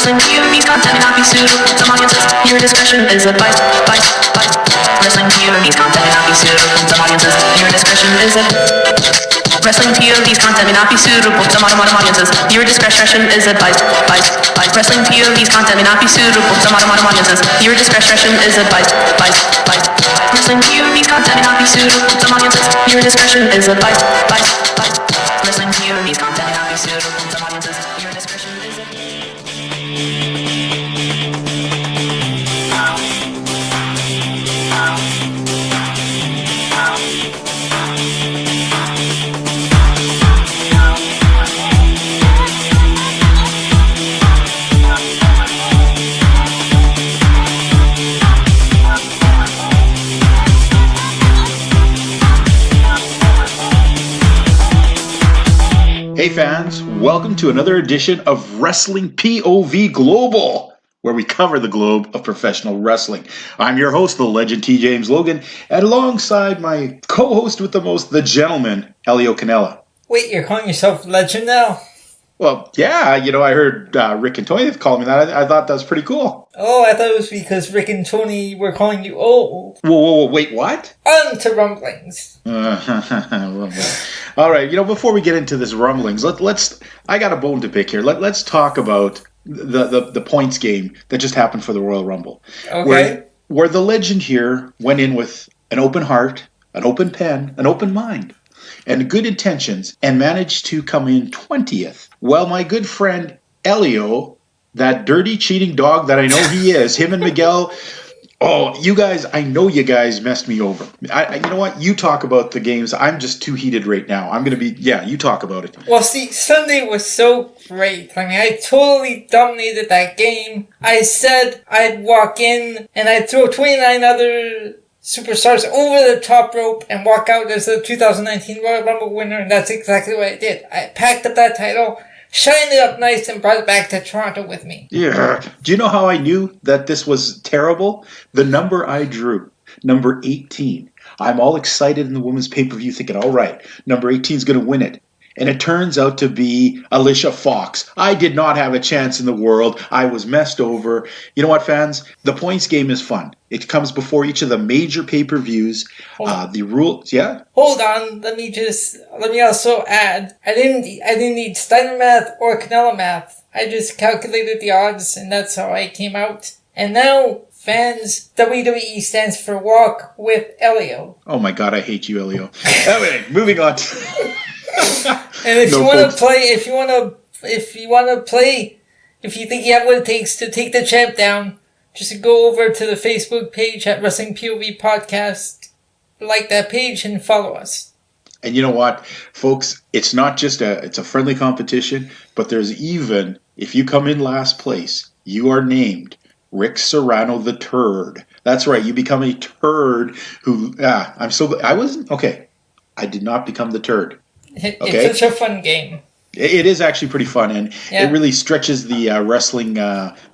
Wrestling POV content may not be suitable for some audiences. Your discretion is advised. Wrestling POV content may not be suitable for some audiences. Your discretion is advised. Wrestling POV's content may not be suitable to modern audiences. Your discretion is advised. Wrestling POV's content may not be suitable to modern audiences. Your discretion is advised. Wrestling POV's content may not be suitable to some audiences. Your discretion is advised. Wrestling POV's content may not be suitable to some audiences. Your discretion is advised. Hey fans, welcome to another edition of Wrestling POV Global, where we cover the globe of professional wrestling. I'm your host, the legend T. James Logan, and alongside my co-host with the most, the gentleman, Elio Canella. Wait, you're calling yourself legend now? Well, yeah, I heard Rick and Tony call me that. I thought that was pretty cool. Oh, I thought it was because Rick and Tony were calling you old. Whoa, wait, what? On to rumblings. All right, before we get into this rumblings, I got a bone to pick here. Let's talk about the points game that just happened for the Royal Rumble. Okay. Where the legend here went in with an open heart, an open pen, an open mind, and good intentions, and managed to come in 20th. Well, my good friend Elio, that dirty cheating dog that I know he is, him and Miguel, you guys, I know you guys messed me over. You know what? You talk about the games. I'm just too heated right now. You talk about it. Well, see, Sunday was so great. I mean, I totally dominated that game. I said I'd walk in and I'd throw 29 other superstars over the top rope and walk out as the 2019 Royal Rumble winner, and that's exactly what I did. I packed up that title, shined it up nice, and brought it back to Toronto with me. Yeah. Do you know how I knew that this was terrible? The number I drew, number 18. I'm all excited in the women's pay-per-view thinking, all right, number 18 is going to win it. And it turns out to be Alicia Fox. I did not have a chance in the world. I was messed over. You know what, fans? The points game is fun. It comes before each of the major pay-per-views. The rules, yeah? Hold on. Let me also add, I didn't need Steiner math or Canella math. I just calculated the odds, and that's how I came out. And now, fans, WWE stands for Walk with Elio. Oh my God, I hate you, Elio. Anyway, moving on. And if you want to play, if you think you have what it takes to take the champ down, just go over to the Facebook page at Wrestling POV Podcast, like that page, and follow us. And you know what, folks? It's not just it's a friendly competition, but there's even, if you come in last place, you are named Rick Serrano the Turd. That's right, you become a turd who, I did not become the turd. It's such a fun game. It is actually pretty fun, and It really stretches the wrestling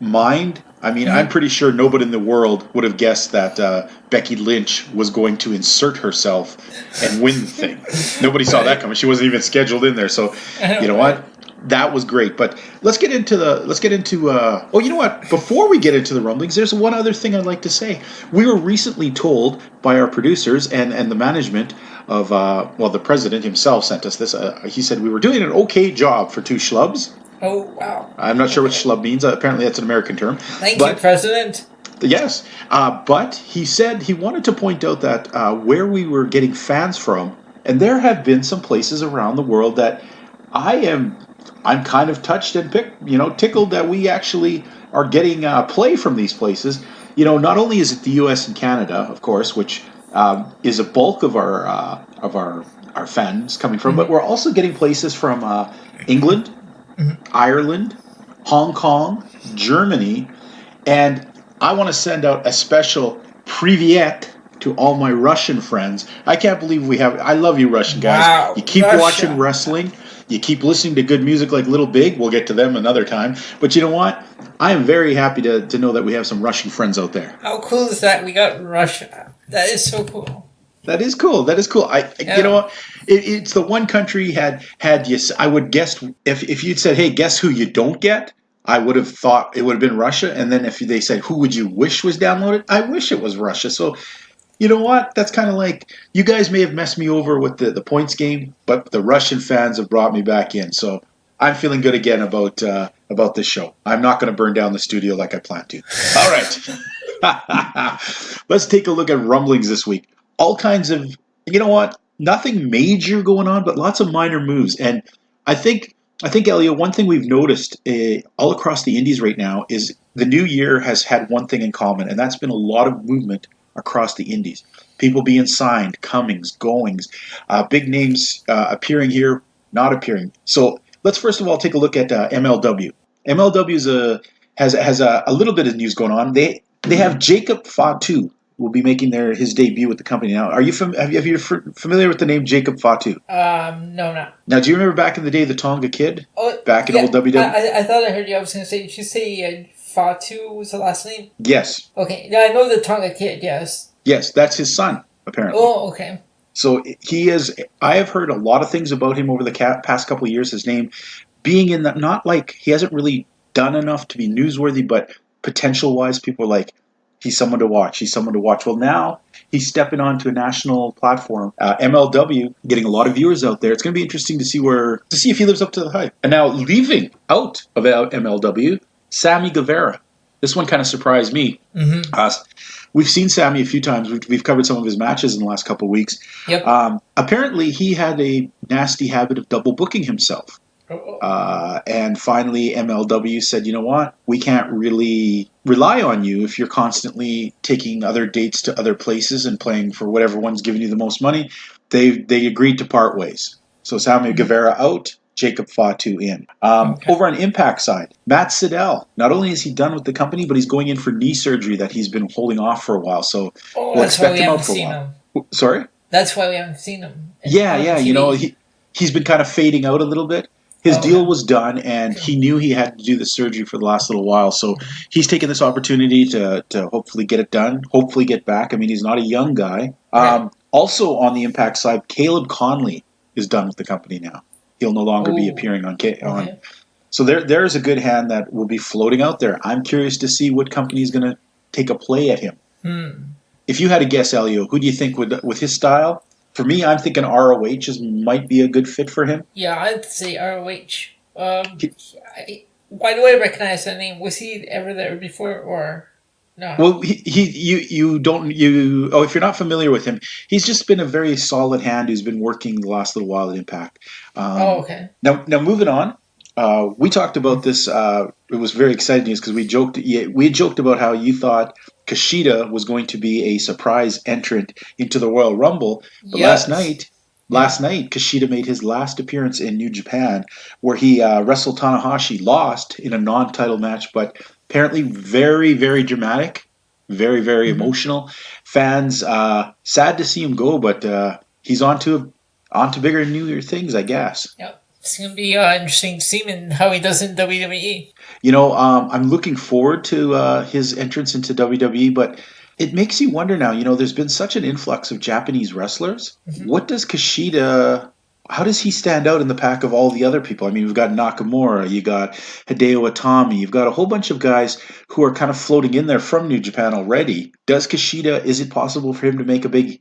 mind. I mean, I'm pretty sure nobody in the world would have guessed that Becky Lynch was going to insert herself and win the thing. Nobody saw that coming. She wasn't even scheduled in there. So, you know what? That was great. But let's get into you know what? Before we get into the rumblings, there's one other thing I'd like to say. We were recently told by our producers and the management of, the president himself sent us this. He said we were doing an okay job for two schlubs. Oh, wow. I'm not sure what schlub means. Apparently that's an American term. Thank you, President. Yes. But he said he wanted to point out that where we were getting fans from, and there have been some places around the world that I'm kind of touched and tickled that we actually are getting play from these places. Not only is it the U.S. and Canada, of course, which is a bulk of our fans coming from, but we're also getting places from England, Ireland, Hong Kong, Germany, and I want to send out a special privyet to all my Russian friends. I can't believe I love you, Russian guys. Wow, you keep Russia. Watching wrestling. You keep listening to good music like Little Big. We'll get to them another time. But you know what? I am very happy to know that we have some Russian friends out there. How cool is that? We got Russia. That is so cool. That is cool. You know what? It's the one country had yes. I would guess if you'd said, "Hey, guess who you don't get?" I would have thought it would have been Russia. And then if they said, who would you wish was downloaded? I wish it was Russia. So you know what? That's kind of like, you guys may have messed me over with the points game, but the Russian fans have brought me back in. So I'm feeling good again about this show. I'm not going to burn down the studio like I planned to. All right. Let's take a look at rumblings this week. All kinds of, you know what? Nothing major going on, but lots of minor moves. And I think, Elio, one thing we've noticed all across the Indies right now is the new year has had one thing in common, and that's been a lot of movement across the Indies. People being signed, comings, goings, big names appearing here, not appearing. So let's first of all take a look at MLW. MLW has a little bit of news going on. They have Jacob Fatu will be making his debut with the company now. Are you familiar with the name Jacob Fatu? No, not. Now, do you remember back in the day the Tonga Kid? Oh, back in old WW? I thought I heard you. I was going to say, did you say Fatu was the last name? Yes. Okay, yeah, I know the Tonga Kid, yes. Yes, that's his son, apparently. Oh, okay. So he is, I have heard a lot of things about him over the past couple of years, his name being in that, not like he hasn't really done enough to be newsworthy, but potential-wise, people are like, he's someone to watch. He's someone to watch. Well, now he's stepping onto a national platform, MLW, getting a lot of viewers out there. It's going to be interesting to see if he lives up to the hype. And now leaving out of MLW, Sammy Guevara. This one kind of surprised me. Mm-hmm. We've seen Sammy a few times. We've covered some of his matches in the last couple of weeks. Yep. Apparently, he had a nasty habit of double booking himself. And finally, MLW said, you know what? We can't really rely on you if you're constantly taking other dates to other places and playing for whatever one's giving you the most money. They agreed to part ways. So Sammy Guevara out, Jacob Fatu in. Over on Impact side, Matt Sydal. Not only is he done with the company, but he's going in for knee surgery that he's been holding off for a while. So we'll expect him out for a while. Sorry? That's why we haven't seen him. Yeah. You know, he's been kind of fading out a little bit. His deal was done, and he knew he had to do the surgery for the last little while. So he's taken this opportunity to hopefully get it done, hopefully get back. I mean, he's not a young guy. Right. Also on the Impact side, Caleb Conley is done with the company now. He'll no longer be appearing on. So there's a good hand that will be floating out there. I'm curious to see what company is going to take a play at him. If you had to guess, Elio, who do you think would, with his style? For me, I'm thinking ROH might be a good fit for him. Yeah, I'd say ROH. Why do I recognize that name? Was he ever there before or no? Well, if you're not familiar with him, he's just been a very solid hand who's been working the last little while at Impact. Okay. Now moving on. We talked about this. It was very exciting news because we had joked about how you thought Kushida was going to be a surprise entrant into the Royal Rumble. But last night, Kushida made his last appearance in New Japan, where he wrestled Tanahashi, lost in a non-title match, but apparently very, very dramatic, very, very emotional. Fans sad to see him go, but he's on to bigger and newer things, I guess. Yep. It's going to be interesting to see him how he does in WWE. You know, I'm looking forward to his entrance into WWE, but it makes you wonder now. You know, there's been such an influx of Japanese wrestlers. Mm-hmm. What does Kushida... How does he stand out in the pack of all the other people? I mean, we've got Nakamura, you got Hideo Itami, you've got a whole bunch of guys who are kind of floating in there from New Japan already. Does Kushida, is it possible for him to make a big,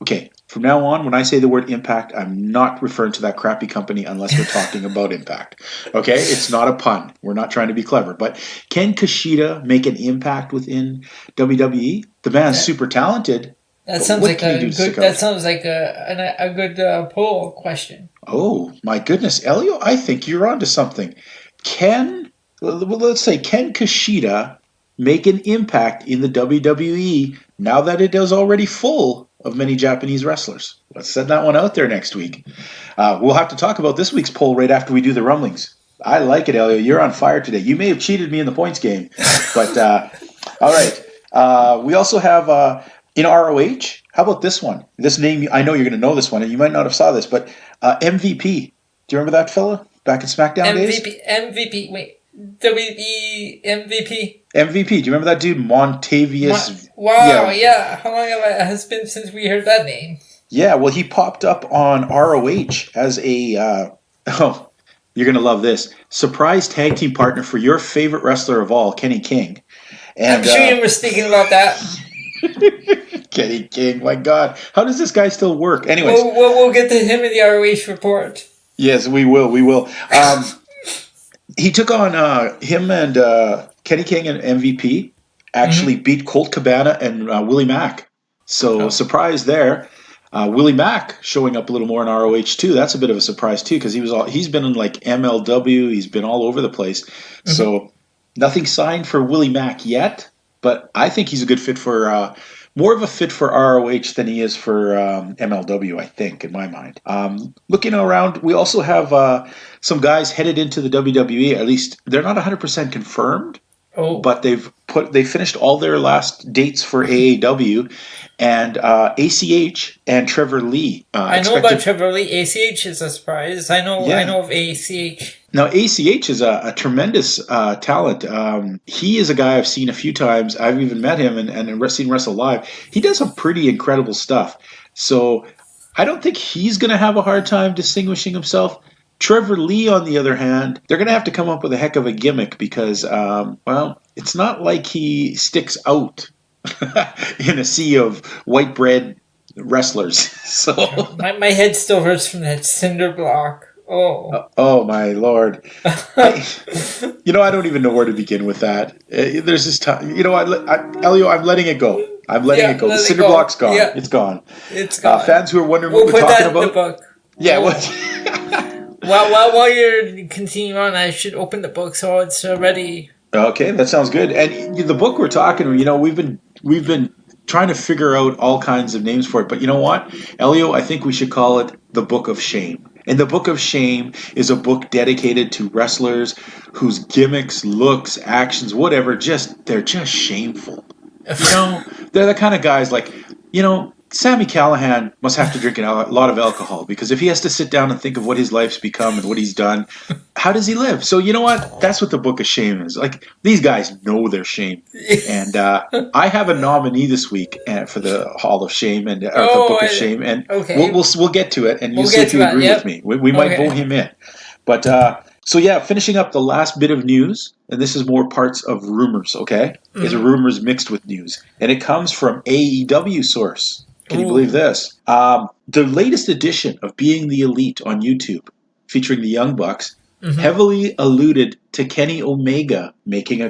okay, from now on, when I say the word Impact, I'm not referring to that crappy company unless we're talking about Impact. Okay? It's not a pun. We're not trying to be clever. But can Kushida make an impact within WWE? The man's super talented. That sounds like a good poll question. Oh my goodness, Elio! I think you're onto something. Can Kushida make an impact in the WWE now that it is already full of many Japanese wrestlers? Let's send that one out there next week. We'll have to talk about this week's poll right after we do the rumblings. I like it, Elio. You're on fire today. You may have cheated me in the points game, but all right. We also have. In ROH, how about this one? This name, I know you're going to know this one, and you might not have saw this, but MVP. Do you remember that fella back in SmackDown days? MVP, wait. WWE MVP? MVP. Do you remember that dude, Montavious? Wow, yeah. How long has it been since we heard that name? Yeah, well, he popped up on ROH as a... You're going to love this. Surprise tag team partner for your favorite wrestler of all, Kenny King. And, I'm sure you were speaking about that. Kenny King, my God. How does this guy still work? Anyways. We'll get to him in the ROH report. Yes, we will. We will. He took on him and Kenny King and MVP actually beat Colt Cabana and Willie Mack. So surprise there. Willie Mack showing up a little more in ROH too. That's a bit of a surprise too because he's been in like MLW. He's been all over the place. So nothing signed for Willie Mack yet, but I think he's a good fit for more of a fit for ROH than he is for MLW, I think, in my mind. Looking around, we also have some guys headed into the WWE. At least they're not 100% confirmed, but they finished all their last dates for AAW, and ACH and Trevor Lee. I know about Trevor Lee. ACH is a surprise. I know of ACH. Now, ACH is a tremendous talent. He is a guy I've seen a few times. I've even met him and seen wrestle live. He does some pretty incredible stuff. So I don't think he's going to have a hard time distinguishing himself. Trevor Lee, on the other hand, they're going to have to come up with a heck of a gimmick because, it's not like he sticks out in a sea of white bread wrestlers. So my head still hurts from that cinder block. Oh my Lord! I don't even know where to begin with that. There's this time. You know what, Elio? I'm letting it go. I'm letting it go. The cinder block's gone. Yeah. It's gone. It's gone. Fans who are wondering what we're talking about. In the book. Yeah. While you're continuing on, I should open the book so it's ready. Okay, that sounds good. And the book we're talking, we've been trying to figure out all kinds of names for it. But you know what, Elio? I think we should call it the Book of Shame. And the Book of Shame is a book dedicated to wrestlers whose gimmicks, looks, actions, whatever, they're just shameful. They're the kind of guys like, Sammy Callahan must have to drink a lot of alcohol because if he has to sit down and think of what his life's become and what he's done, how does he live? So you know what? That's what the Book of Shame is. Like, these guys know their shame. And I have a nominee this week for the Hall of Shame and the Book of Shame, and we'll get to it, and you'll see if you agree with me. We might vote him in. But finishing up the last bit of news, and this is more parts of rumors, okay? It's rumors mixed with news. And it comes from AEW source. Can you believe this? The latest edition of Being the Elite on YouTube, featuring the Young Bucks, heavily alluded to Kenny Omega making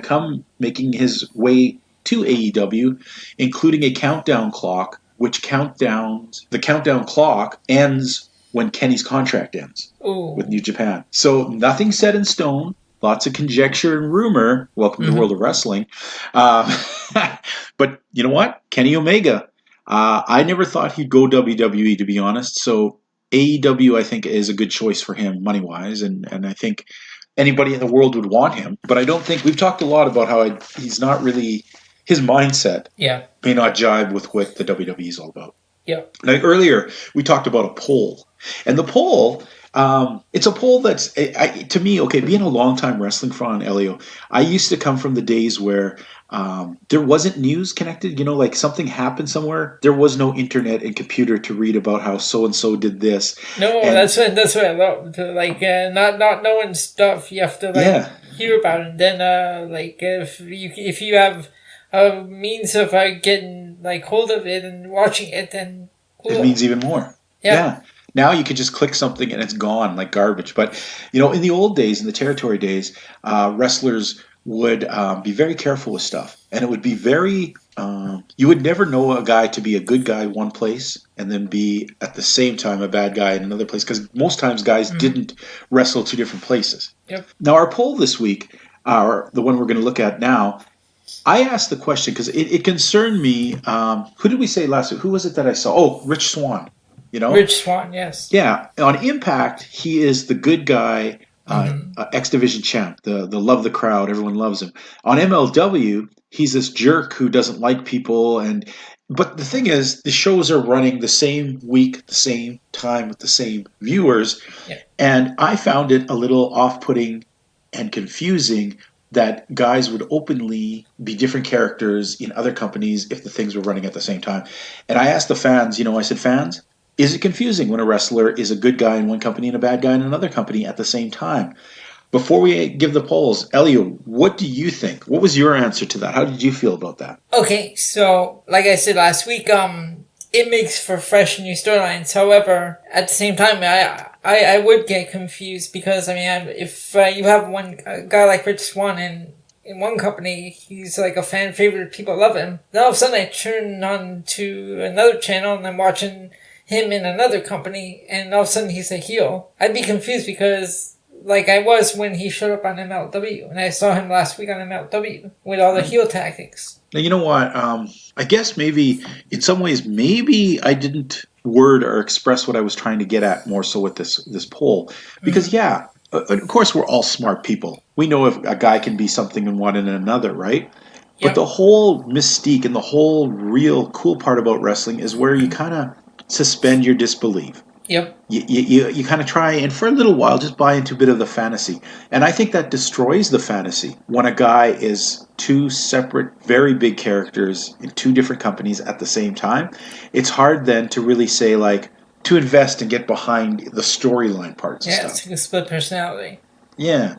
his way to AEW, including a countdown clock, the countdown clock ends when Kenny's contract ends with New Japan. So nothing set in stone. Lots of conjecture and rumor. Welcome to the world of wrestling. But you know what? Kenny Omega. I never thought he'd go WWE, to be honest. So AEW, I think, is a good choice for him money-wise. And I think anybody in the world would want him. But I don't think... We've talked a lot about how he's not really... His mindset may not jive with what the WWE is all about. Yeah. Now, earlier, we talked about a poll. And the poll... it's a poll that's, to me, okay, being a long-time wrestling fan, Elio, I used to come from the days where there wasn't news connected, like something happened somewhere. There was no internet and computer to read about how so-and-so did this. No, that's what I love. Not knowing stuff, you have to hear about it. And then, if you have a means of getting hold of it and watching it, then cool. It means even more. Yeah. Now you could just click something and it's gone like garbage. But, in the old days, in the territory days, wrestlers would be very careful with stuff. And it would be very... you would never know a guy to be a good guy one place and then be, at the same time, a bad guy in another place. Because most times guys didn't wrestle two different places. Yep. Now, our poll this week, the one we're going to look at now, I asked the question because it concerned me. Who did we say last week? Who was it that I saw? Oh, Rich Swann. Rich Swann, yes. Yeah. On Impact, he is the good guy, X Division champ, the love the crowd, everyone loves him. On MLW, he's this jerk who doesn't like people, but the thing is, the shows are running the same week, the same time, with the same viewers, and I found it a little off-putting and confusing that guys would openly be different characters in other companies if the things were running at the same time. And I asked the fans, I said, fans, is it confusing when a wrestler is a good guy in one company and a bad guy in another company at the same time? Before we give the polls, Elio, what do you think? What was your answer to that? How did you feel about that? Okay, so like I said last week, it makes for fresh new storylines. However, at the same time, I would get confused because if you have a guy like Rich Swann in one company, he's like a fan favorite, people love him. Then all of a sudden, I turn on to another channel and I'm watching him in another company, and all of a sudden he's a heel. I'd be confused because, like I was when he showed up on MLW, and I saw him last week on MLW with all the heel tactics. Now, you know what? I guess maybe, in some ways, maybe I didn't word or express what I was trying to get at more so with this poll. Because, of course, we're all smart people. We know if a guy can be something in one and another, right? But the whole mystique and the whole real cool part about wrestling is where you kind of suspend your disbelief. Yep. You kind of try and for a little while just buy into a bit of the fantasy. And I think that destroys the fantasy when a guy is two separate, very big characters in two different companies at the same time. It's hard then to really say, like, to invest and get behind the storyline parts and stuff. Yeah, it's like a split personality. Yeah.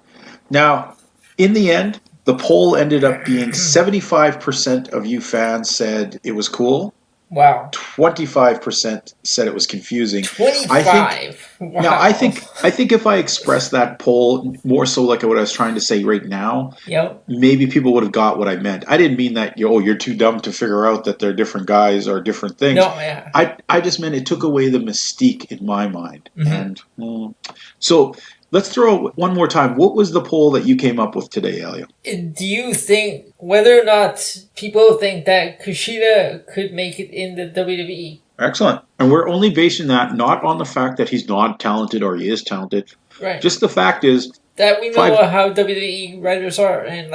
Now, in the end, the poll ended up being 75% of you fans said it was cool. Wow. 25% said it was confusing. 25. Wow. Now, I think if I expressed that poll more so like what I was trying to say right now, maybe people would have got what I meant. I didn't mean that you're too dumb to figure out that they're different guys or different things. No, yeah. I just meant it took away the mystique in my mind. Mm-hmm. And so let's throw one more time. What was the poll that you came up with today, Elio? Do you think whether or not people think that Kushida could make it in the WWE? Excellent. And we're only basing that not on the fact that he's not talented or he is talented. Right. Just the fact is that we know how WWE writers are, and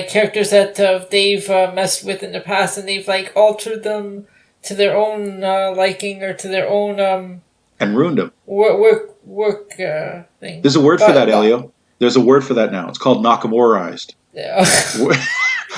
characters that they've messed with in the past, and they've altered them to their own liking or to their own and ruined them. Work thing. There's a word for that, Elio. There's a word for that now. It's called Nakamura-ized. Yeah.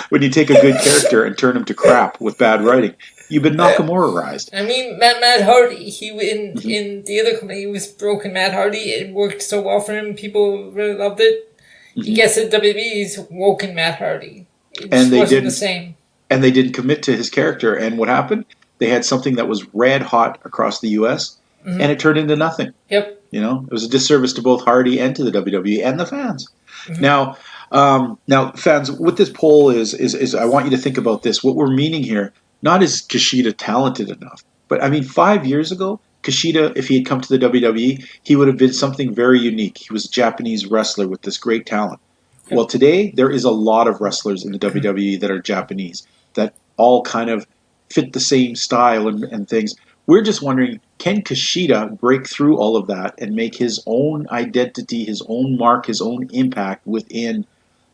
When you take a good character and turn him to crap with bad writing, you've been Nakamura-ized. I mean, Matt Hardy, in the other company, he was broken Matt Hardy. It worked so well for him. People really loved it. Mm-hmm. He gets at WWE's woken Matt Hardy. It just wasn't the same. And they didn't commit to his character. And what happened? They had something that was red hot across the U.S., and it turned into nothing. Yep. It was a disservice to both Hardy and to the WWE and the fans. Mm-hmm. Now, fans, what this poll is I want you to think about this. What we're meaning here, not is Kushida talented enough, but 5 years ago, Kushida, if he had come to the WWE, he would have been something very unique. He was a Japanese wrestler with this great talent. Yep. Well, today, there is a lot of wrestlers in the WWE that are Japanese that all kind of fit the same style and things. We're just wondering, can Kushida break through all of that and make his own identity, his own mark, his own impact within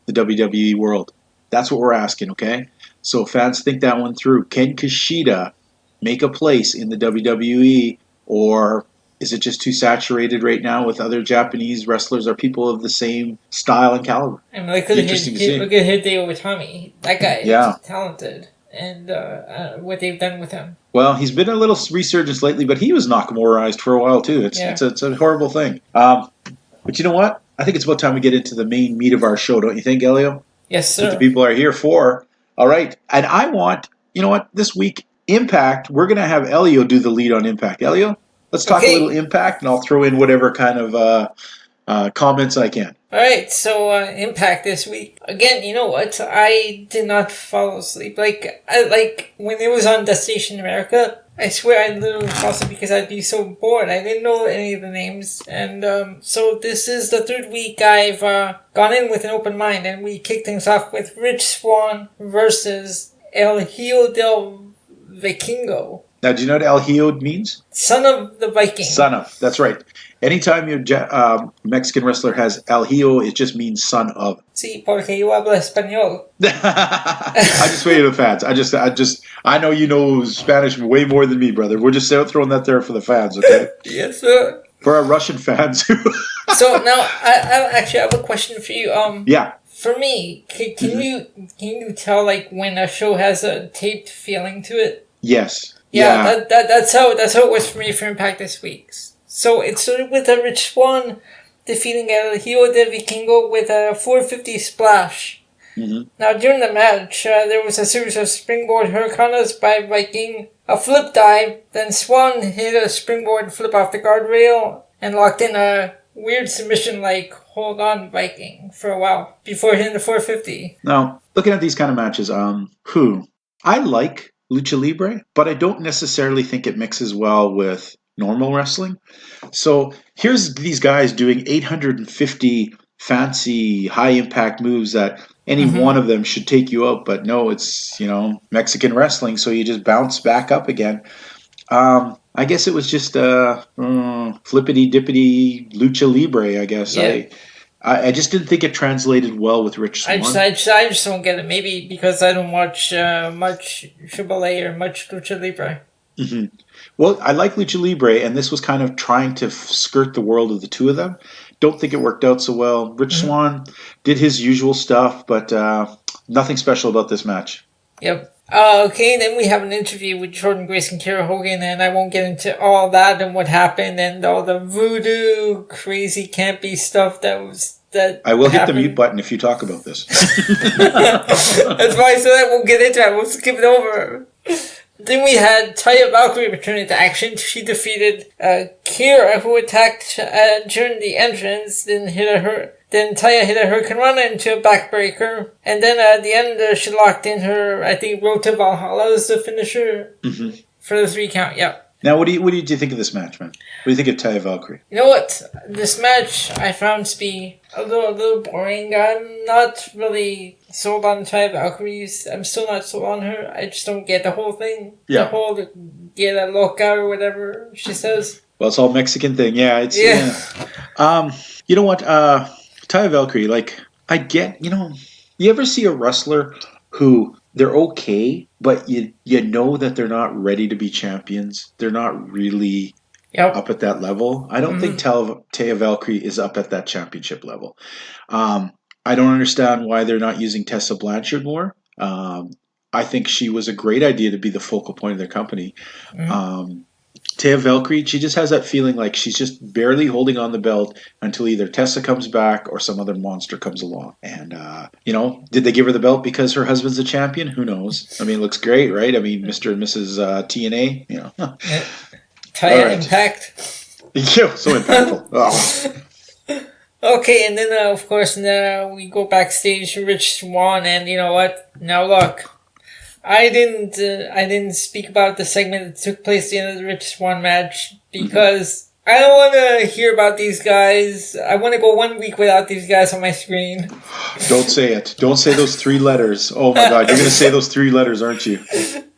the WWE world? That's what we're asking, okay? So fans, think that one through. Can Kushida make a place in the WWE, or is it just too saturated right now with other Japanese wrestlers or people of the same style and caliber? Look at Hideo Itami. That guy is talented. And what they've done with him. Well, he's been a little resurgence lately, but he was Nakamura-ized for a while too. It's a horrible thing. But you know what? I think it's about time we get into the main meat of our show, don't you think, Elio? Yes, sir. That the people are here for. All right. And I want, this week, Impact, we're going to have Elio do the lead on Impact. Elio, let's talk a little Impact, and I'll throw in whatever kind of comments I can. All right, so Impact this week. Again, you know what? I did not fall asleep. When it was on Destination America, I swear I literally fell asleep because I'd be so bored. I didn't know any of the names. And so this is the third week I've gone in with an open mind, and we kicked things off with Rich Swann versus El Hijo del Vikingo. Now, do you know what El Hijo means? Son of the Viking. Son of, that's right. Anytime your Mexican wrestler has El Hijo, it just means son of. Sí, porque yo hablo español. I just wait for the fans. I know you know Spanish way more than me, brother. We're just throwing that there for the fans, okay? Yes, sir. For our Russian fans. So now, I actually have a question for you. Yeah. For me, can you tell when a show has a taped feeling to it? Yes. Yeah, that's how it was for me for Impact this week. So it started with a Rich Swann defeating Elio de Vikingo with a 450 splash. Mm-hmm. Now during the match, there was a series of springboard hurricanes by Viking, a flip dive, then Swann hit a springboard flip off the guardrail and locked in a weird submission like hold on Viking for a while before hitting the 450. Now, looking at these kind of matches, I like Lucha Libre, but I don't necessarily think it mixes well with normal wrestling. So here's these guys doing 850 fancy high impact moves that any one of them should take you out, but no, it's, Mexican wrestling, so you just bounce back up again. I guess it was just flippity dippity Lucha Libre, I guess. Yeah. I just didn't think it translated well with Rich Swann. I just don't get it. Maybe because I don't watch much AAA or much Lucha Libre. Mm-hmm. Well, I like Lucha Libre, and this was kind of trying to skirt the world of the two of them. Don't think it worked out so well. Rich Swann did his usual stuff, but nothing special about this match. Yep. Okay, then we have an interview with Jordan Grace and Kara Hogan, and I won't get into all that and what happened and all the voodoo, crazy, campy stuff that I will happened. hit the mute button if you talk about this. That's why I said I won't get into it. We'll skip it over. Then we had Taya Valkyrie return into action. She defeated Kira, who attacked during the entrance, then Taya hit a Hurricane Rana into a backbreaker. And then at the end, she locked in her, I think, Road to Valhalla as the finisher for the 3 count. Yeah. Now, what do you think of this match, man? What do you think of Taya Valkyrie? You know what? This match I found to be a little boring. I'm not really sold on Taya Valkyrie. I'm still not sold on her. I just don't get the whole thing. Yeah. The whole get a loca or whatever she says. Well, it's all Mexican thing. Yeah, it's you know what? Taya Valkyrie, like, I get, you ever see a wrestler who they're okay, but you know that they're not ready to be champions. They're not really up at that level. I don't think Taya Valkyrie is up at that championship level. I don't understand why they're not using Tessa Blanchard more. I think she was a great idea to be the focal point of their company. Taya Valkyrie, she just has that feeling like she's just barely holding on the belt until either Tessa comes back or some other monster comes along. And, did they give her the belt because her husband's a champion? Who knows? I mean, it looks great, right? I mean, Mr. and Mrs. TNA, Taya Impact. Yeah, so impactful. Oh. Okay, and then, of course, now we go backstage to Rich Swann, and you know what? Now look. I didn't speak about the segment that took place at the end of the Rich Swann match because I don't want to hear about these guys. I want to go 1 week without these guys on my screen. Don't say it. Don't say those 3 letters. Oh my God, you're going to say those 3 letters, aren't you?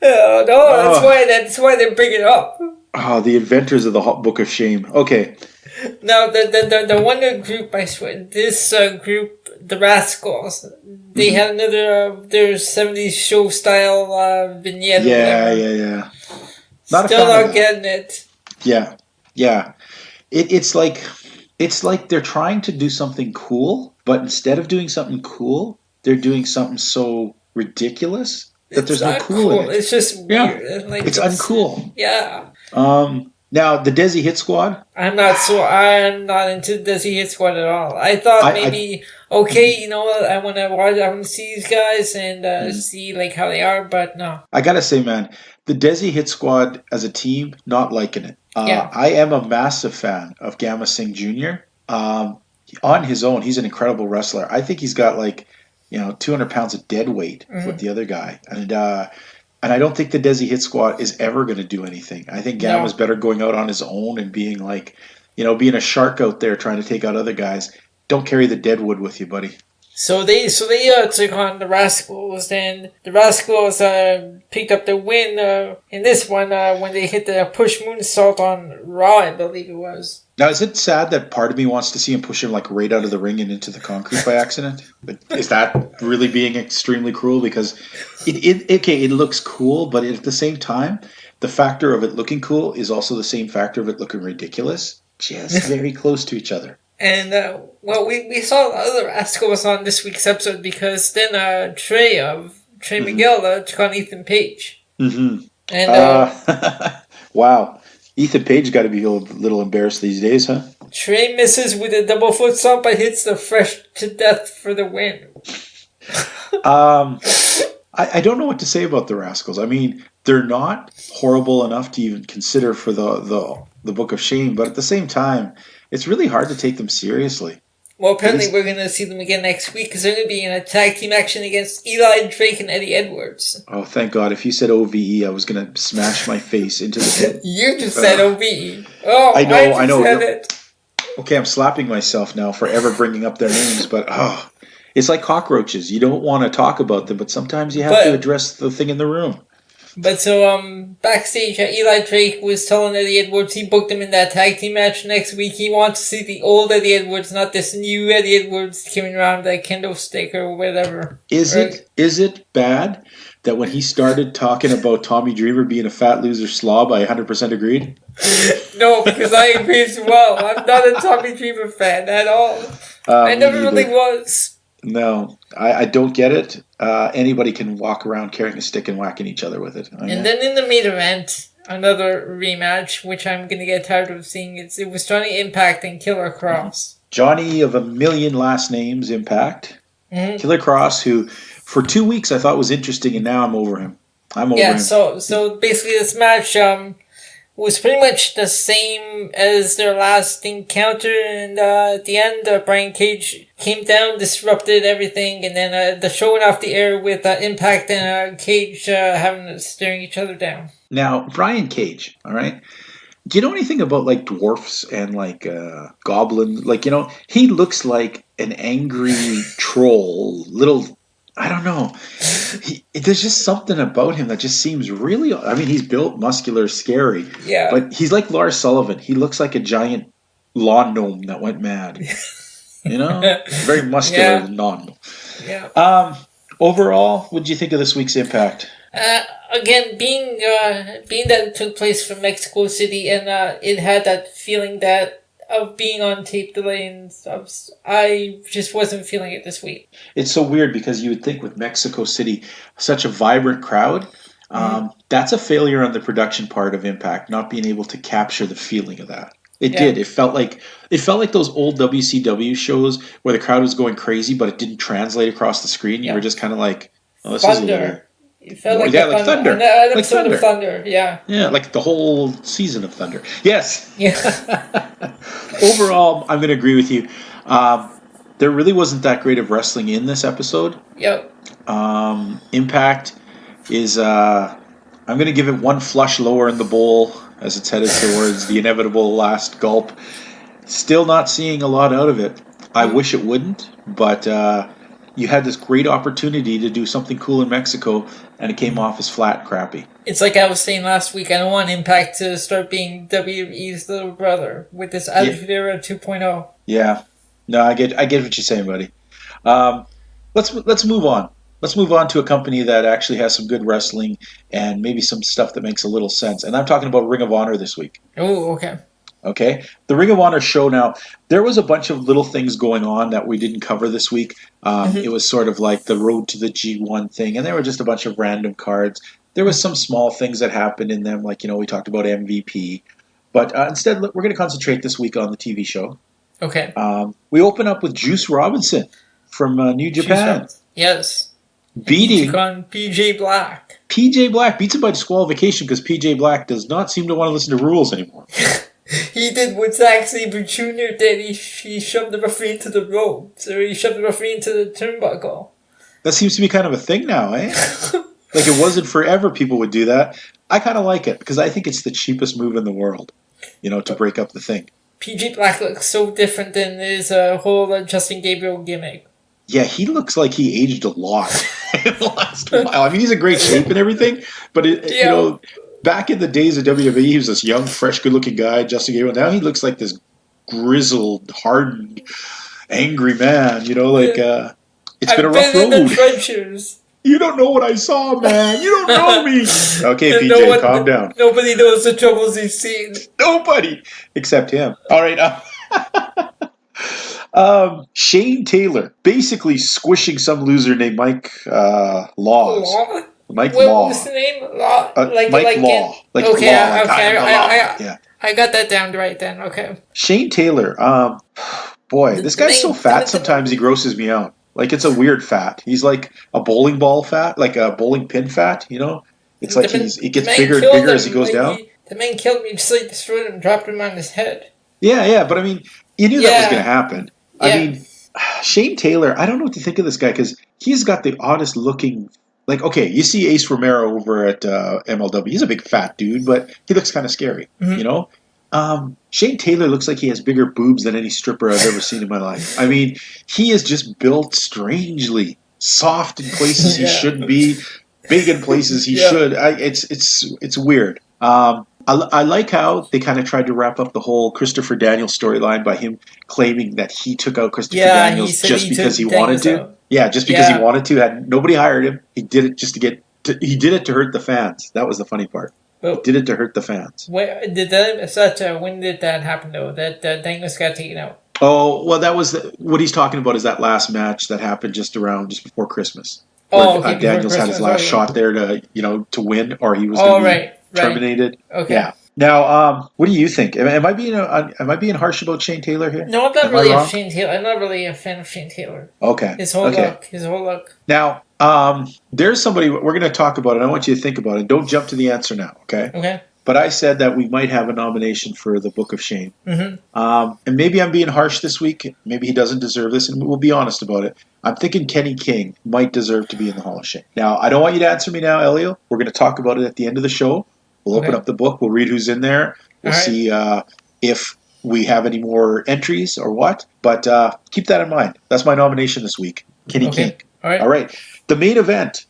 No, that's why they bring it up. Oh, the inventors of the Hot Book of Shame. Okay. Now, the one group, I swear, this group, the Rascals, they had another, their 70s show style vignette. Yeah. Still not getting it. Yeah. It's like they're trying to do something cool, but instead of doing something cool, they're doing something so ridiculous that there's no cool in it. It's just weird. Yeah. Like, it's uncool. Yeah. Now the Desi Hit Squad. I'm not into Desi Hit Squad at all. I thought maybe you know what? I want to see these guys and see like how they are, but no. I gotta say, man, the Desi Hit Squad as a team, not liking it. I am a massive fan of Gamma Singh Jr. On his own, he's an incredible wrestler. I think he's got 200 pounds of dead weight with the other guy, and I don't think the Desi Hit Squad is ever going to do anything. I think Gamma's better going out on his own and being being a shark out there trying to take out other guys. Don't carry the deadwood with you, buddy. So they took on the Rascals, and the Rascals picked up the win in this one when they hit the push moonsault on Raw, I believe it was. Now, is it sad that part of me wants to see him push him right out of the ring and into the concrete by accident? But is that really being extremely cruel? Because it looks cool, but at the same time, the factor of it looking cool is also the same factor of it looking ridiculous. Just very close to each other. And, we saw other Rascals on this week's episode because then Trey Miguel took on Ethan Page. Mm-hmm. And Wow. Ethan Page got to be a little embarrassed these days, huh? Trey misses with a double foot stomp but hits the Fresh to death for the win. I don't know what to say about the Rascals. I mean, they're not horrible enough to even consider for the Book of Shame, but at the same time, it's really hard to take them seriously. Well, apparently we're going to see them again next week because they're going to be in a tag team action against Eli Drake and Eddie Edwards. Oh, thank God. If you said OVE, I was going to smash my face into the... You just said OVE. Oh, I know. Said it. Okay, I'm slapping myself now for ever bringing up their names, but it's like cockroaches. You don't want to talk about them, but sometimes you have to address the thing in the room. But so, backstage, Eli Drake was telling Eddie Edwards he booked him in that tag team match next week. He wants to see the old Eddie Edwards, not this new Eddie Edwards coming around with that kendo stick or whatever. Is it bad that when he started talking about Tommy Dreamer being a fat loser slob, I 100% agreed? No, because I agree as well. I'm not a Tommy Dreamer fan at all. I never really was. No, I don't get it. Anybody can walk around carrying a stick and whacking each other with it. And then in the main event, another rematch, which I'm going to get tired of seeing. It was Johnny Impact and Killer Cross. Johnny of a million last names, Impact. Mm-hmm. Killer Cross, who for 2 weeks I thought was interesting, and now I'm over him. So basically this match was pretty much the same as their last encounter, and at the end, Brian Cage came down, disrupted everything, and then the show went off the air with Impact and Cage staring each other down. Now, Brian Cage, all right? Do you know anything about, like, dwarfs and, like, goblins? Like, he looks like an angry troll, I don't know. There's just something about him that just seems really... I mean, he's built, muscular, scary. Yeah. But he's like Lars Sullivan. He looks like a giant lawn gnome that went mad. Very muscular lawn gnome. Yeah. Overall, what did you think of this week's Impact? Again, being that it took place from Mexico City and it had that feeling of being on tape delay and stuff, I just wasn't feeling it this week. It's so weird because you would think with Mexico City, such a vibrant crowd, that's a failure on the production part of Impact, not being able to capture the feeling of that. It did. It felt like those old WCW shows where the crowd was going crazy, but it didn't translate across the screen. You were just kind of like, "Oh, this is a little." It felt like Thunder. An episode of Thunder, yeah. Yeah, like the whole season of Thunder. Yes. Yeah. Overall, I'm going to agree with you. There really wasn't that great of wrestling in this episode. Yep. Impact is, I'm going to give it one flush lower in the bowl as it's headed towards the inevitable last gulp. Still not seeing a lot out of it. I wish it wouldn't, but you had this great opportunity to do something cool in Mexico, and it came off as flat and crappy. It's like I was saying last week, I don't want Impact to start being WWE's little brother with this Attitude Era 2.0. Yeah. No, I get what you're saying, buddy. Let's move on. Let's move on to a company that actually has some good wrestling and maybe some stuff that makes a little sense. And I'm talking about Ring of Honor this week. Oh, okay. Okay. The Ring of Honor show now, there was a bunch of little things going on that we didn't cover this week. It was sort of like the Road to the G1 thing, and there were just a bunch of random cards. There was some small things that happened in them, like, we talked about MVP. But instead, we're going to concentrate this week on the TV show. Okay. We open up with Juice Robinson from New Japan. Yes. Beating on PJ Black. PJ Black beats him by disqualification because PJ Black does not seem to want to listen to rules anymore. He did what Zack Sabre Jr. did. He shoved the referee into the ropes, or he shoved the referee into the turnbuckle. That seems to be kind of a thing now, eh? Like it wasn't forever people would do that. I kind of like it because I think it's the cheapest move in the world, to break up the thing. PJ Black looks so different than his whole Justin Gabriel gimmick. Yeah, he looks like he aged a lot in the last while. I mean, he's in great shape and everything, but back in the days of WWE, he was this young, fresh, good-looking guy, Justin Gabriel. Now he looks like this grizzled, hardened, angry man. It's been a rough road. In the trenches. You don't know what I saw, man. You don't know me. Okay, PJ, calm down. Nobody knows the troubles he's seen. Nobody except him. All right. Shane Taylor basically squishing some loser named Mike Laws. Mike What Law. was the name? Law, Mike Law. Okay, Law, okay. I am the law. Yeah. I got that down right then. Okay. Shane Taylor. Boy, this guy's so fat sometimes he grosses me out. Like, it's a weird fat. He's like a bowling ball fat, like a bowling pin fat, you know? It's like he gets bigger and bigger as he goes down. The man killed me, just like destroyed him, dropped him on his head. Yeah, but I mean, you knew that was going to happen. Yeah. I mean, Shane Taylor, I don't know what to think of this guy because he's got the oddest looking. Like, okay, you see Ace Romero over at MLW. He's a big fat dude, but he looks kind of scary, you know? Shane Taylor looks like he has bigger boobs than any stripper I've ever seen in my life. I mean, he is just built strangely. Soft in places he shouldn't be, big in places he should. It's weird. I like how they kind of tried to wrap up the whole Christopher Daniels storyline by him claiming that he took out Christopher Daniels just because he wanted to. Yeah, just because he wanted to. Had nobody hired him. He did it just to get. He did it to hurt the fans. That was the funny part. He did it to hurt the fans. When did that happen though? That Daniels got taken out. Oh well, that was what he's talking about. Is that last match that happened just before Christmas? Okay. Daniels had his last shot there to win, or he was going to be terminated. Okay. Yeah. Now, what do you think? Am I being harsh about Shane Taylor here? No, I'm not really a Shane Taylor. I'm not really a fan of Shane Taylor. Okay. His whole look. Now, there's somebody we're going to talk about, and I want you to think about it. Don't jump to the answer now, okay? Okay. But I said that we might have a nomination for the Book of Shame. Mm-hmm. And maybe I'm being harsh this week. Maybe he doesn't deserve this, and we'll be honest about it. I'm thinking Kenny King might deserve to be in the Hall of Shame. Now, I don't want you to answer me now, Elio. We're going to talk about it at the end of the show. We'll open up the book. We'll read who's in there. We'll see if we have any more entries or what. But keep that in mind. That's my nomination this week. Kenny King. All right. The main event,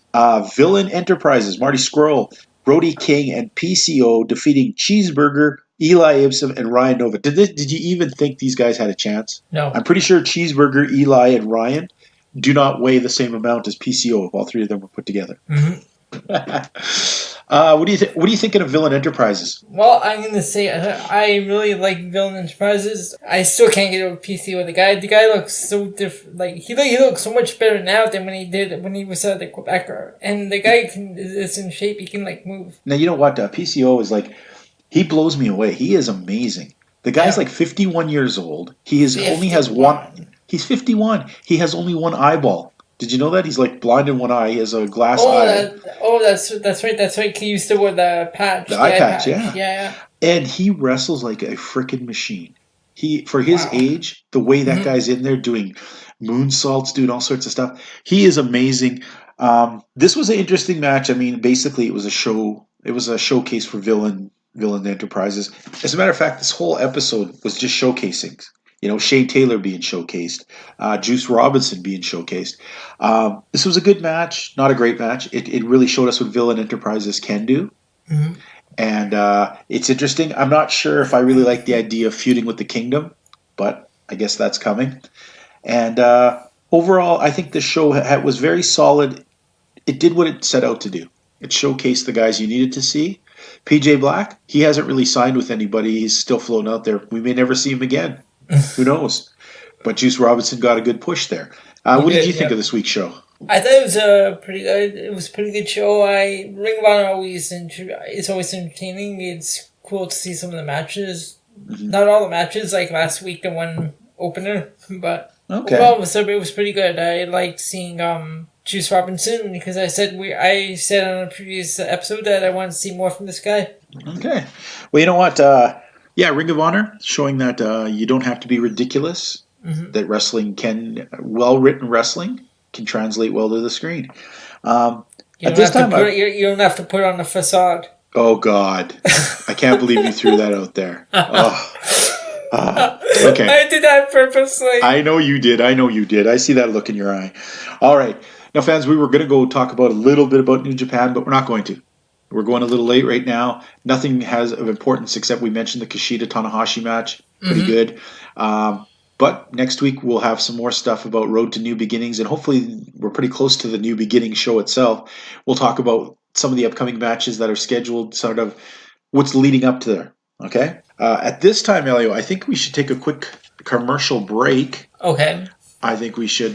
Villain Enterprises, Marty Scurll, Brody King, and PCO defeating Cheeseburger, Eli Ibsen, and Ryan Nova. Did you even think these guys had a chance? No. I'm pretty sure Cheeseburger, Eli, and Ryan do not weigh the same amount as PCO if all three of them were put together. Mm-hmm. What do you thinking of Villain Enterprises? Well, I'm gonna say I really like Villain Enterprises. I still can't get over PCO. The guy looks so different. Like he looks so much better now than when he was the Quebecer. And the guy is in shape. He can move. Now you know what? PCO is he blows me away. He is amazing. The guy's 51 years old. Only has one. He's 51. He has only one eyeball. Did you know that? He's blind in one eye. He has a glass eye. That's right. He used to wear the patch. The eye patch, yeah. And he wrestles like a freaking machine. For his age, the way that guy's in there doing moonsaults, doing all sorts of stuff, he is amazing. This was an interesting match. I mean, basically, it was a show. It was a showcase for Villain Enterprises. As a matter of fact, this whole episode was just showcasing. Shane Taylor being showcased, Juice Robinson being showcased. This was a good match, not a great match. It really showed us what Villain Enterprises can do. Mm-hmm. And it's interesting. I'm not sure if I really like the idea of feuding with the Kingdom, but I guess that's coming. And overall, I think the show was very solid. It did what it set out to do. It showcased the guys you needed to see. PJ Black, he hasn't really signed with anybody. He's still floating out there. We may never see him again. Who knows? But Juice Robinson got a good push there. What did you think of this week's show? I thought it was pretty good. It was a pretty good show. Ring of Honor it's always entertaining. It's cool to see some of the matches. Mm-hmm. Not all the matches, like last week, the one opener, but overall it was pretty good. I liked seeing Juice Robinson because I said on a previous episode that I wanted to see more from this guy. Okay. Well, you know what? Ring of Honor, showing that you don't have to be ridiculous, that well-written wrestling can translate well to the screen. You don't have to put on a facade. Oh, God. I can't believe you threw that out there. Okay. I did that purposely. I know you did. I see that look in your eye. All right. Now, fans, we were going to go talk about a little bit about New Japan, but we're not going to. We're going a little late right now. Nothing has of importance except we mentioned the Kushida-Tanahashi match. Pretty good. But next week we'll have some more stuff about Road to New Beginnings, and hopefully we're pretty close to the New Beginnings show itself. We'll talk about some of the upcoming matches that are scheduled, sort of what's leading up to there. Okay? At this time, Elio, I think we should take a quick commercial break. Okay. I think we should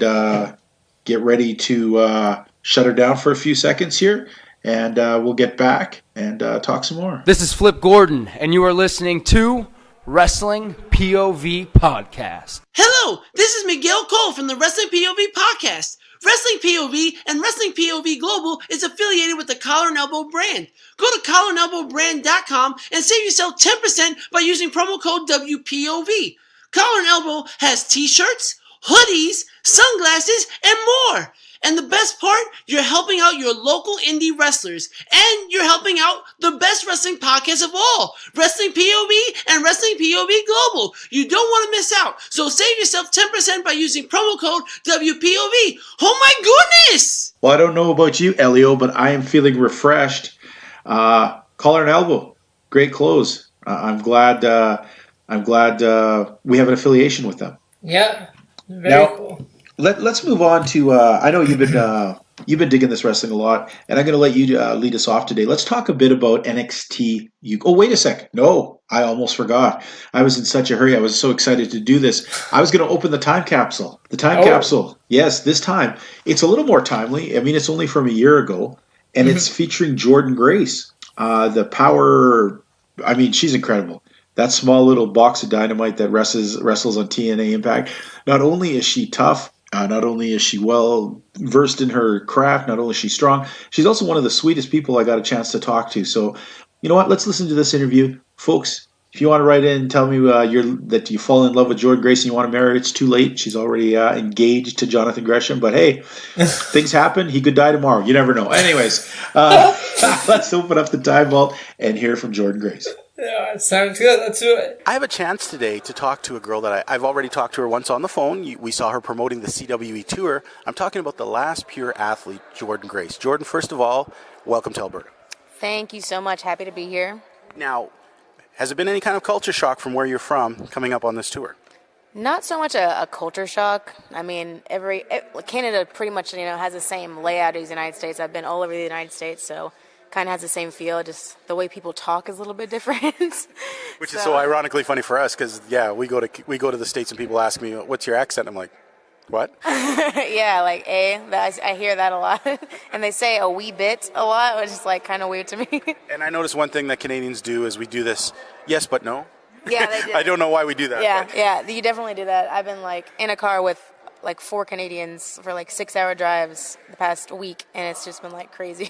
get ready to shut her down for a few seconds here. and we'll get back and talk some more. This is Flip Gordon, and you are listening to Wrestling POV Podcast. Hello, this is Miguel Cole from the Wrestling POV Podcast. Wrestling POV and Wrestling POV Global is affiliated with the Collar and Elbow brand. Go to collarandelbowbrand.com and save yourself 10% by using promo code WPOV. Collar and Elbow has t-shirts, hoodies, sunglasses, and more. And the best part, you're helping out your local indie wrestlers. And you're helping out the best wrestling podcast of all, Wrestling POV and Wrestling POV Global. You don't want to miss out. So save yourself 10% by using promo code WPOV. Oh my goodness! Well, I don't know about you, Elio, but I am feeling refreshed. Collar and Elbow, great clothes. I'm glad we have an affiliation with them. Yeah, very cool. Let's move on to. I know you've been digging this wrestling a lot, and I'm going to let you lead us off today. Let's talk a bit about NXT. Oh, wait a sec. No, I almost forgot. I was in such a hurry. I was so excited to do this. I was going to open the time capsule. The time capsule. Yes, this time it's a little more timely. I mean, it's only from a year ago, and it's featuring Jordynne Grace. The power. I mean, she's incredible. That small little box of dynamite that wrestles on TNA Impact. Not only is she tough. Not only is she well versed in her craft, not only is she strong, she's also one of the sweetest people I got a chance to talk to. So, you know what? Let's listen to this interview. Folks, if you want to write in and tell me that you fall in love with Jordynne Grace and you want to marry her, it's too late. She's already engaged to Jonathan Gresham. But hey, things happen. He could die tomorrow. You never know. Anyways, let's open up the time vault and hear from Jordynne Grace. Yeah, sounds good. Let's do it. I have a chance today to talk to a girl that I've already talked to her once on the phone. We saw her promoting the CWE Tour. I'm talking about the last pure athlete, Jordynne Grace. Jordynne, first of all, welcome to Alberta. Thank you so much. Happy to be here. Now, has it been any kind of culture shock from where you're from coming up on this tour? Not so much a culture shock. I mean, Canada pretty much has the same layout as the United States. I've been all over the United States, so kind of has the same feel. Just the way people talk is a little bit different. Which is so ironically funny for us because we go to the States and people ask me, "What's your accent?" I'm like, "What?" Yeah, like I hear that a lot, and they say a wee bit a lot, which is like kind of weird to me. And I notice one thing that Canadians do is we do this yes but no. Yeah, they do. I don't know why we do that. Yeah, you definitely do that. I've been like in a car with like 4 Canadians for like 6-hour drives the past week, and it's just been like crazy.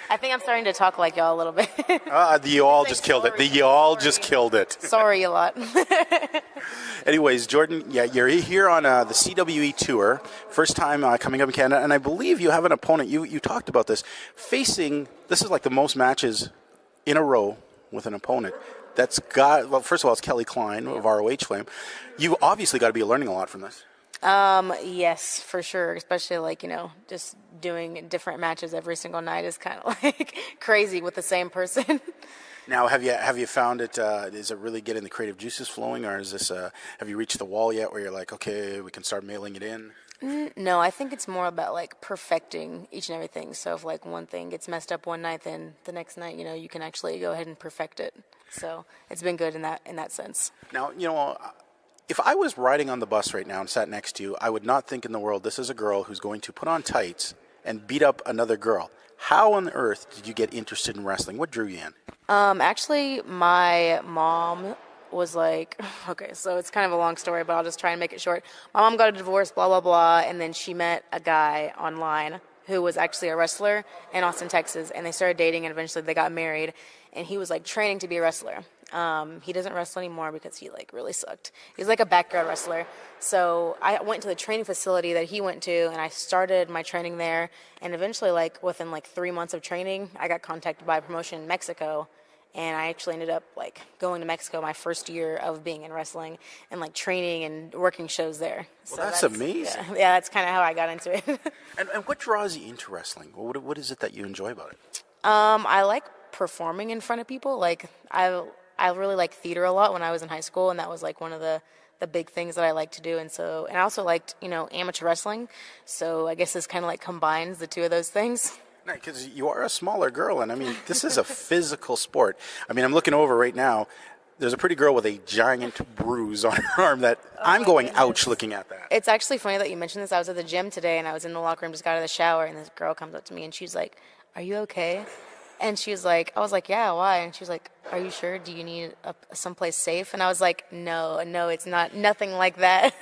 I think I'm starting to talk like y'all a little bit. The y'all just killed it. The y'all just killed it. Sorry a lot. Anyways, Jordynne, you're here on the CWE Tour, first time coming up in Canada, and I believe you have an opponent. You talked about this. This is like the most matches in a row with an opponent. That's got, well, first of all, it's Kelly Klein of ROH Flame. You obviously got to be learning a lot from this. Yes, for sure. Especially like, just doing different matches every single night is kind of like crazy with the same person. Now, have you found it? Is it really getting the creative juices flowing, or is this? Have you reached the wall yet where you're like, okay, we can start mailing it in? No, I think it's more about like perfecting each and everything. So if like one thing gets messed up one night, then the next night, you can actually go ahead and perfect it. So it's been good in that sense. Now, if I was riding on the bus right now and sat next to you, I would not think in the world this is a girl who's going to put on tights and beat up another girl. How on earth did you get interested in wrestling? What drew you in? Actually, my mom was like, okay, so it's kind of a long story, but I'll just try and make it short. My mom got a divorce, blah, blah, blah, and then she met a guy online who was actually a wrestler in Austin, Texas, and they started dating, and eventually they got married, and he was like training to be a wrestler. He doesn't wrestle anymore because he like really sucked. He's like a backyard wrestler. So I went to the training facility that he went to, and I started my training there, and eventually like within like 3 months of training, I got contacted by a promotion in Mexico. And I actually ended up like going to Mexico my first year of being in wrestling and like training and working shows there. Well, so that's amazing. Yeah, that's kind of how I got into it. and what draws you into wrestling? What is it that you enjoy about it? I like performing in front of people. Like I really liked theater a lot when I was in high school, and that was like one of the big things that I like to do. And I also liked, amateur wrestling. So I guess this kind of like combines the two of those things. Because you are a smaller girl, and I mean, this is a physical sport. I mean, I'm looking over right now. There's a pretty girl with a giant bruise on her arm that I'm going, ouch, looking at that. It's actually funny that you mentioned this. I was at the gym today, and I was in the locker room, just got out of the shower, and this girl comes up to me, and she's like, are you okay? And she was like, I was like, yeah, why? And she was like, are you sure? Do you need someplace safe? And I was like, no, it's nothing like that.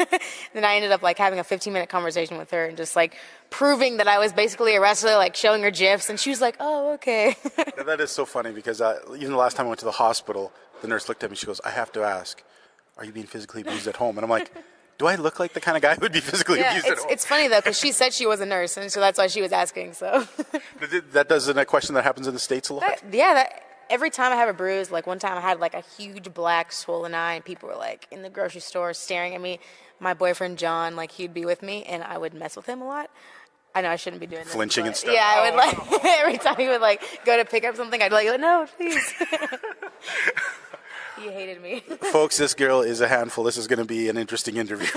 Then I ended up like having a 15-minute conversation with her and just like proving that I was basically a wrestler, like showing her GIFs. And she was like, oh, okay. Now, that is so funny because even the last time I went to the hospital, the nurse looked at me, she goes, I have to ask, are you being physically abused at home? And I'm like, do I look like the kind of guy who would be physically abused at home? It's funny though, because she said she was a nurse, and so that's why she was asking, so. That isn't a question that happens in the States a lot? Every time I have a bruise, like one time I had like a huge black swollen eye, and people were like in the grocery store staring at me. My boyfriend John, like he'd be with me, and I would mess with him a lot. I know I shouldn't be doing this. Flinching and stuff. Yeah, I would like, every time he would like go to pick up something, I'd be like, no, please. He hated me. Folks, this girl is a handful. This is going to be an interesting interview.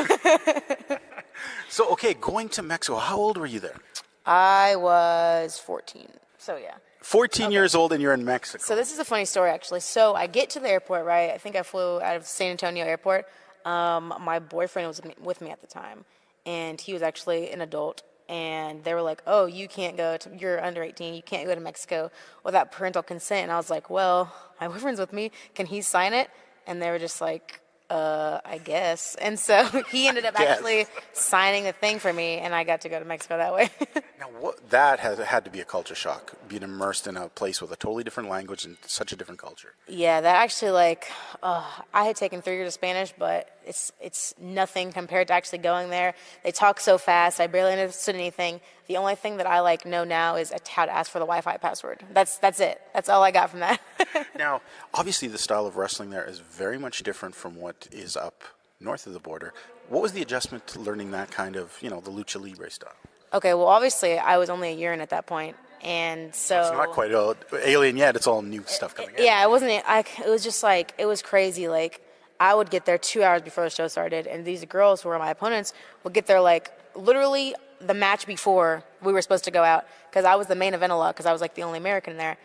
So, okay, going to Mexico, how old were you there? I was 14, so yeah. 14 years old and you're in Mexico. So this is a funny story, actually. So I get to the airport, right? I think I flew out of San Antonio airport. My boyfriend was with me at the time, and he was actually an adult. And they were like, oh, you can't go to, you're under 18, you can't go to Mexico without parental consent. And I was like, well, my boyfriend's with me. Can he sign it? And they were just like, I guess. And so he ended up actually signing the thing for me, and I got to go to Mexico that way. Now, that had to be a culture shock, being immersed in a place with a totally different language and such a different culture. Yeah, that actually, like, I had taken 3 years of Spanish, but it's nothing compared to actually going there. They talk so fast, I barely understood anything. The only thing that I know now is how to ask for the Wi-Fi password. That's it. That's all I got from that. Now, obviously the style of wrestling there is very much different from what is up north of the border. What was the adjustment to learning that kind of, the lucha libre style? Okay, well, obviously, I was only a year in at that point, and so... It's not quite alien yet, it's all new stuff coming in. Yeah, it wasn't... it was just, it was crazy. I would get there 2 hours before the show started, and these girls who were my opponents would get there, literally the match before we were supposed to go out, because I was the main event a lot, because I was, the only American there,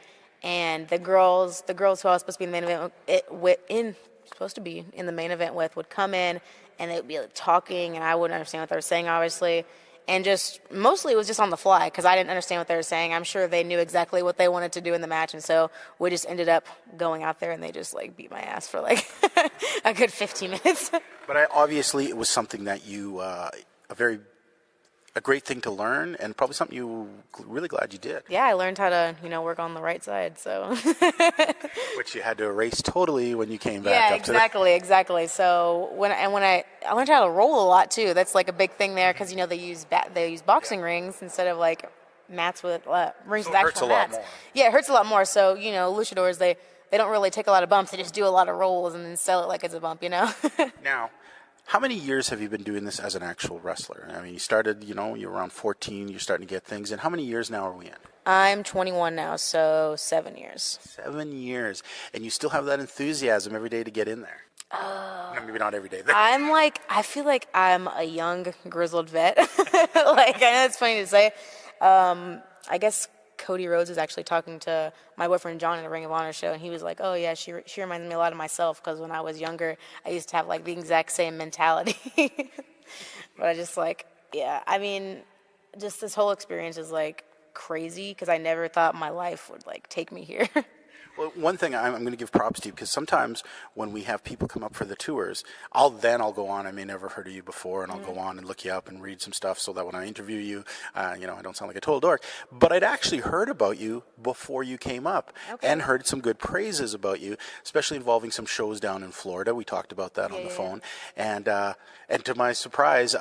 and the girls who I was supposed to be in the main event supposed to be in the main event with would come in, and they would be talking, and I wouldn't understand what they were saying, obviously. And mostly it was just on the fly because I didn't understand what they were saying. I'm sure they knew exactly what they wanted to do in the match. And so we just ended up going out there and they just beat my ass for a good 15 minutes. But obviously it was something that you, a great thing to learn and probably something you really glad you did. Yeah, I learned how to, work on the right side. So. Which you had to erase totally when you came back up to exactly. So when I learned how to roll a lot too. That's a big thing there because they use boxing rings instead of mats with rings with actual mats. Yeah, it hurts a lot more. So luchadors they don't really take a lot of bumps. They just do a lot of rolls and then sell it like it's a bump. Now, how many years have you been doing this as an actual wrestler? I mean, you started, you're around 14. You're starting to get things. And how many years now are we in? I'm 21 now, so 7 years. 7 years. And you still have that enthusiasm every day to get in there. No, maybe not every day. I feel like I'm a young, grizzled vet. I know it's funny to say. I guess Cody Rhodes was actually talking to my boyfriend John in the Ring of Honor show, and he was like, oh, yeah, she reminds me a lot of myself because when I was younger, I used to have, the exact same mentality. But I just, I mean, just this whole experience is, crazy because I never thought my life would, take me here. Well, one thing I'm going to give props to you because sometimes when we have people come up for the tours, I'll go on. I may never heard of you before, and I'll go on and look you up and read some stuff so that when I interview you, I don't sound like a total dork. But I'd actually heard about you before you came up and heard some good praises about you, especially involving some shows down in Florida. We talked about that on the phone, and to my surprise,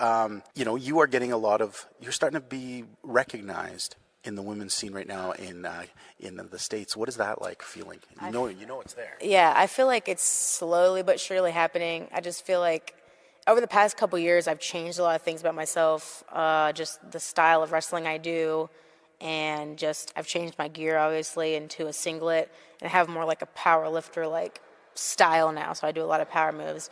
you are getting you're starting to be recognized in the women's scene right now in the States. What is that like feeling? You know it's there. Yeah, I feel like it's slowly but surely happening. I just feel like over the past couple years, I've changed a lot of things about myself, just the style of wrestling I do, and just I've changed my gear, obviously, into a singlet, and I have more a power lifter, style now, so I do a lot of power moves.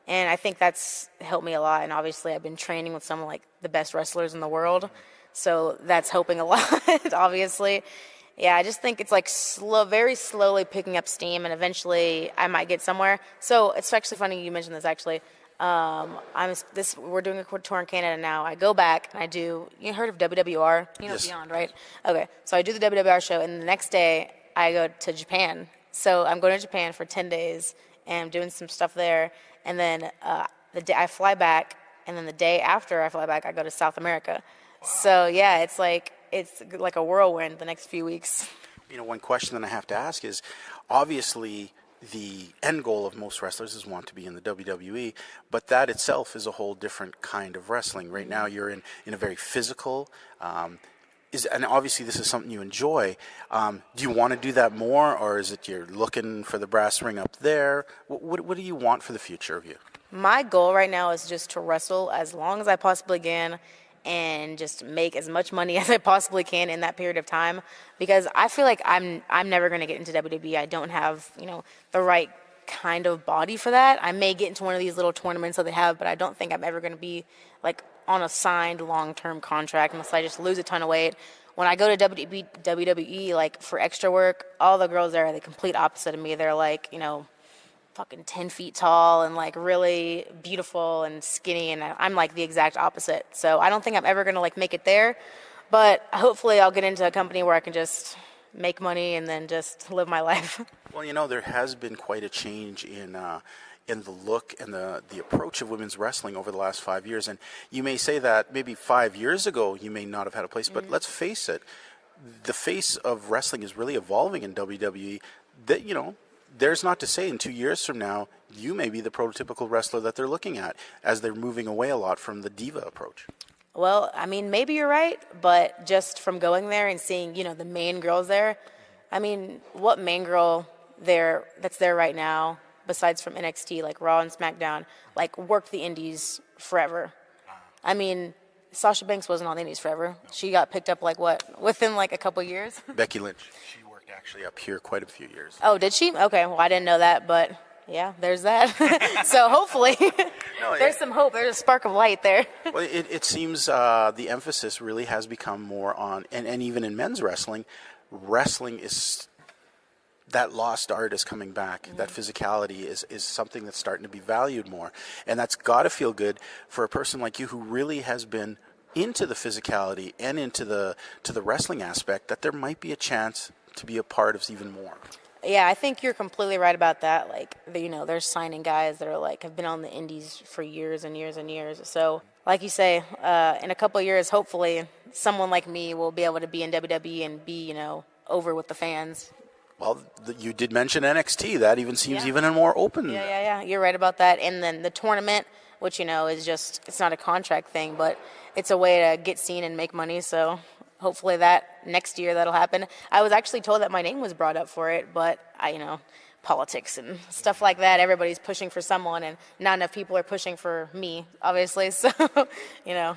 And I think that's helped me a lot, and obviously I've been training with some of the best wrestlers in the world. So that's helping a lot, obviously. Yeah, I just think it's very slowly picking up steam, and eventually I might get somewhere. So it's actually funny you mentioned this, actually. We're doing a tour in Canada now. I go back and I do. You heard of WWR? You know Yes. Beyond, right? Okay, so I do the WWR show, and the next day I go to Japan. So I'm going to Japan for 10 days and I'm doing some stuff there, and then the day I fly back, and then the day after I fly back, I go to South America. Wow. So yeah, it's like a whirlwind the next few weeks. One question that I have to ask is, obviously, the end goal of most wrestlers is want to be in the WWE, but that itself is a whole different kind of wrestling. Right now, you're in a very physical, and obviously this is something you enjoy. Do you want to do that more, or is it you're looking for the brass ring up there? What do you want for the future of you? My goal right now is just to wrestle as long as I possibly can and just make as much money as I possibly can in that period of time, because I feel like I'm never going to get into WWE. I don't have, the right kind of body for that. I may get into one of these little tournaments that they have, but I don't think I'm ever going to be like on a signed long-term contract unless I just lose a ton of weight. When I go to WWE, like for extra work, all the girls there are the complete opposite of me. They're like, fucking 10 feet tall and like really beautiful and skinny, and I'm like the exact opposite. So I don't think I'm ever going to like make it there, but hopefully I'll get into a company where I can just make money and then just live my life. Well, there has been quite a change in the look and the approach of women's wrestling over the last 5 years. And you may say that maybe 5 years ago you may not have had a place, but let's face it, the face of wrestling is really evolving in WWE. That, there's not to say in 2 years from now, you may be the prototypical wrestler that they're looking at, as they're moving away a lot from the diva approach. Well, I mean, maybe you're right, but just from going there and seeing, the main girls there, I mean, what main girl that's there right now, besides from NXT, like Raw and SmackDown, like worked the indies forever? I mean, Sasha Banks wasn't on the indies forever. She got picked up within like a couple years? Becky Lynch. She worked actually up here quite a few years. Oh, did she? Okay, well, I didn't know that, but yeah, there's that. So hopefully there's some hope. There's a spark of light there. Well, it seems the emphasis really has become more on, and even in men's wrestling is, that lost art is coming back. Mm-hmm. That physicality is something that's starting to be valued more. And that's got to feel good for a person like you who really has been into the physicality and into the wrestling aspect, that there might be a chance to be a part of even more. Yeah, I think you're completely right about that. Like, they're signing guys that are like have been on the indies for years and years and years. So, like you say, in a couple of years, hopefully, someone like me will be able to be in WWE and be, over with the fans. Well, you did mention NXT. That even seems even more open. Yeah. You're right about that. And then the tournament, which, is just, it's not a contract thing, but it's a way to get seen and make money. So hopefully that next year that'll happen. I was actually told that my name was brought up for it, but politics and stuff like that, everybody's pushing for someone, and not enough people are pushing for me, obviously. So, Now,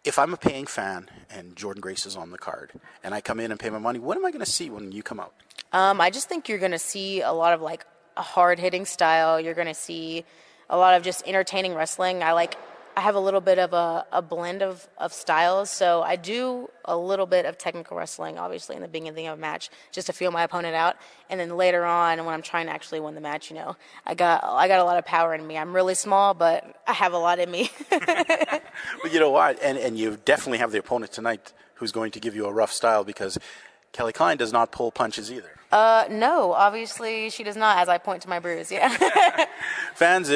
if I'm a paying fan and Jordynne Grace is on the card and I come in and pay my money, what am I going to see when you come out? I just think you're going to see a lot of like a hard-hitting style. You're going to see a lot of just entertaining wrestling. I have a little bit of a blend of styles. So I do a little bit of technical wrestling, obviously, in the beginning of a match, just to feel my opponent out. And then later on, when I'm trying to actually win the match, I got a lot of power in me. I'm really small, but I have a lot in me. But you know what? And you definitely have the opponent tonight who's going to give you a rough style, because Kelly Klein does not pull punches either. No, obviously she does not, as I point to my bruise, yeah. Fans,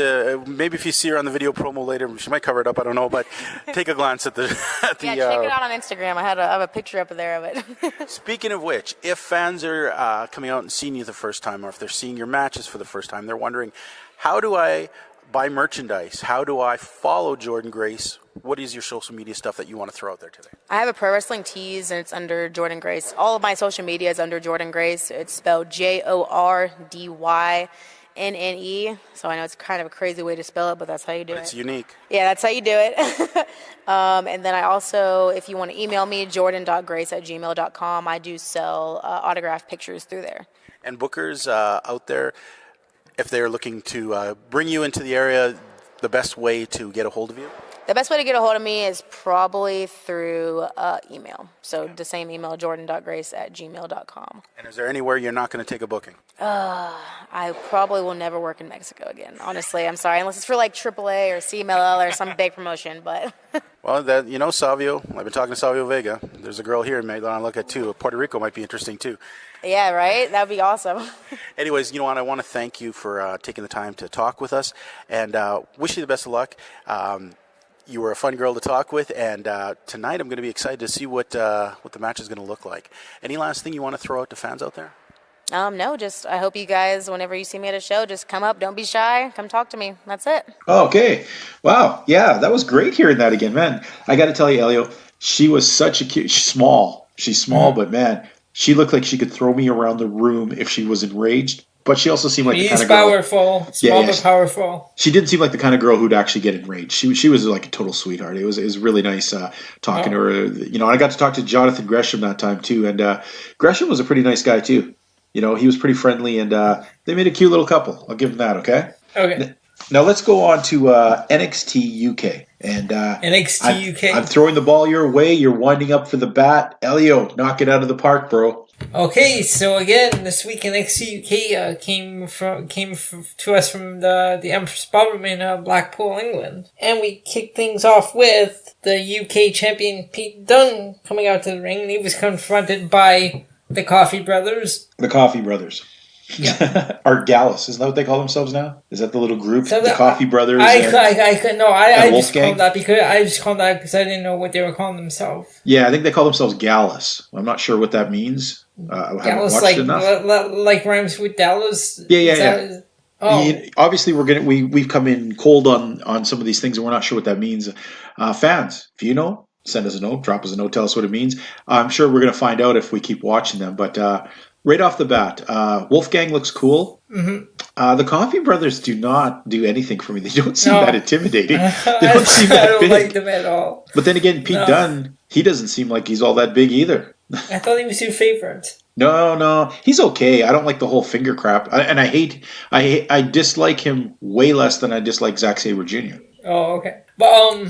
maybe if you see her on the video promo later, she might cover it up, I don't know, but take a glance at the... Yeah, check it out on Instagram. I have a picture up there of it. Speaking of which, if fans are coming out and seeing you the first time, or if they're seeing your matches for the first time, they're wondering, how do I buy merchandise? How do I follow Jordynne Grace? What is your social media stuff that you want to throw out there today? I have a pro wrestling tees, and it's under Jordynne Grace. All of my social media is under Jordynne Grace. It's spelled JORDYNNE. So I know it's kind of a crazy way to spell it, but that's how you do it. It's unique. Yeah, that's how you do it. And then I also, if you want to email me, jordan.grace@gmail.com, I do sell autographed pictures through there. And bookers out there, if they're looking to bring you into the area, the best way to get a hold of you? The best way to get a hold of me is probably through email. So the same email, jordan.grace@gmail.com. And is there anywhere you're not going to take a booking? I probably will never work in Mexico again. Honestly, I'm sorry. Unless it's for like AAA or CMLL or some big promotion, but... Well, Savio, I've been talking to Savio Vega. There's a girl here that I look at too. Puerto Rico might be interesting too. Yeah, right? That would be awesome. Anyways, you know what? I want to thank you for taking the time to talk with us and wish you the best of luck. You were a fun girl to talk with, and tonight I'm going to be excited to see what the match is going to look like. Any last thing you want to throw out to fans out there? No, just I hope you guys, whenever you see me at a show, just come up. Don't be shy. Come talk to me. That's it. Okay. Wow. Yeah, that was great hearing that again, man. I got to tell you, Elio, she was such a cute. She's small. But man, she looked like she could throw me around the room if she was enraged. But she also seemed like the kind of girl. Powerful. Small but powerful. She didn't seem like the kind of girl who'd actually get enraged. She was like a total sweetheart. It was really nice talking to her. You know, I got to talk to Jonathan Gresham that time too, and Gresham was a pretty nice guy too. You know, he was pretty friendly, and they made a cute little couple. I'll give them that, okay? Okay. Now let's go on to NXT UK. And NXT UK. I'm throwing the ball your way. You're winding up for the bat. Elio, knock it out of the park, bro. Okay, so again, this week NXT UK came to us from the Empress Ballroom in Blackpool, England. And we kicked things off with the UK champion Pete Dunne coming out to the ring, and he was confronted by the Coffee Brothers. The Coffee Brothers. Yeah. Or Gallus, isn't that what they call themselves now? Is that the little group? So the Coffee Brothers? I just Wolfgang? called that because I didn't know what they were calling themselves. Yeah, I think they call themselves Gallus. I'm not sure what that means. I haven't Gallus, watched enough. like rhymes with Dallas. Yeah. Oh. Obviously, we've come in cold on some of these things, and we're not sure what that means. Fans, if you know, send us a note, drop us a note, tell us what it means. I'm sure we're going to find out if we keep watching them. But right off the bat, Wolfgang looks cool. Mm-hmm. The Coffee Brothers do not do anything for me. They don't seem that intimidating. They don't seem that I don't big. like them at all. But then again, Pete Dunne, he doesn't seem like he's all that big either. I thought he was your favorite. No, he's okay. I don't like the whole finger crap, and I dislike him way less than I dislike Zack Sabre Jr. Oh, okay. But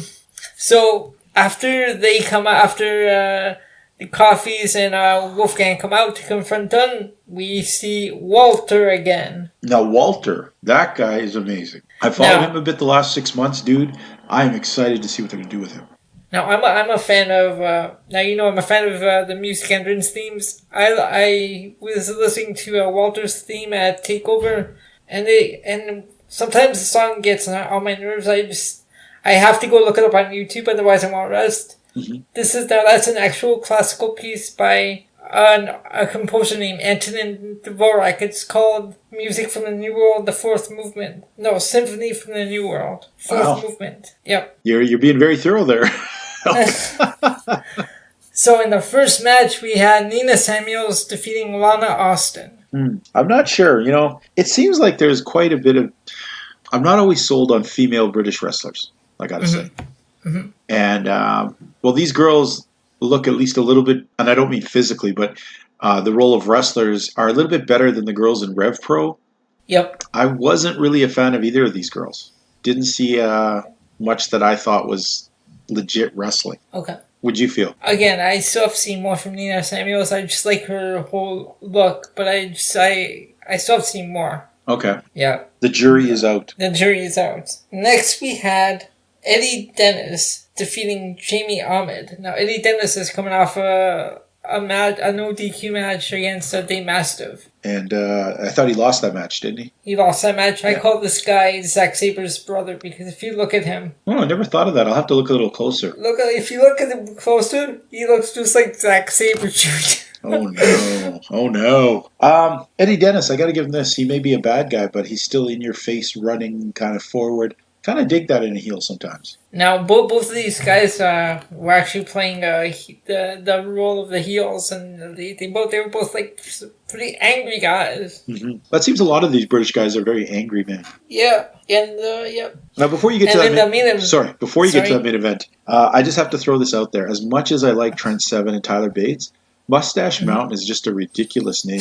so after they come out, after the Coffees and Wolfgang come out to confront Dunne, we see Walter again. Now Walter, that guy is amazing. I followed him a bit the last 6 months, dude. I am excited to see what they're gonna do with him. Now I'm a fan of. I'm a fan of the music entrance themes. I was listening to Walter's theme at Takeover, and sometimes the song gets on my nerves. I have to go look it up on YouTube, otherwise I won't rest. Mm-hmm. That's an actual classical piece by a composer named Antonin Dvorak. It's called Music from the New World, the Fourth Movement. No, Symphony from the New World, Fourth Movement. Yep. You're being very thorough there. So in the first match, we had Nina Samuels defeating Lana Austin. I'm not sure. You know, it seems like there's quite a bit of... I'm not always sold on female British wrestlers, I gotta say. Mm-hmm. And, these girls look at least a little bit, and I don't mean physically, but the role of wrestlers are a little bit better than the girls in Rev Pro. Yep. I wasn't really a fan of either of these girls. Didn't see much that I thought was legit wrestling. Okay. What'd you feel? Again, I still have seen more from Nina Samuels. I just like her whole look, but I still have seen more. Okay. Yeah. The jury is out. The jury is out. Next, we had Eddie Dennis defeating Jamie Ahmed. Now, Eddie Dennis is coming off a no DQ match against Dave Mastiff. And I thought he lost that match, didn't he? He lost that match. Yeah. I call this guy Zack Sabre's brother because if you look at him... Oh, I never thought of that. I'll have to look a little closer. If you look at him closer, he looks just like Zack Sabre Jr. Oh no. Eddie Dennis, I gotta give him this. He may be a bad guy, but he's still in your face, running kind of forward. Kind of dig that in a heel sometimes. Now, both of these guys were actually playing the role of the heels, and they were both like pretty angry guys. Mm-hmm. That seems a lot of these British guys are very angry men. Yeah, and yeah. Now, before you get to that main event, I just have to throw this out there. As much as I like Trent Seven and Tyler Bates, Mustache Mountain is just a ridiculous name.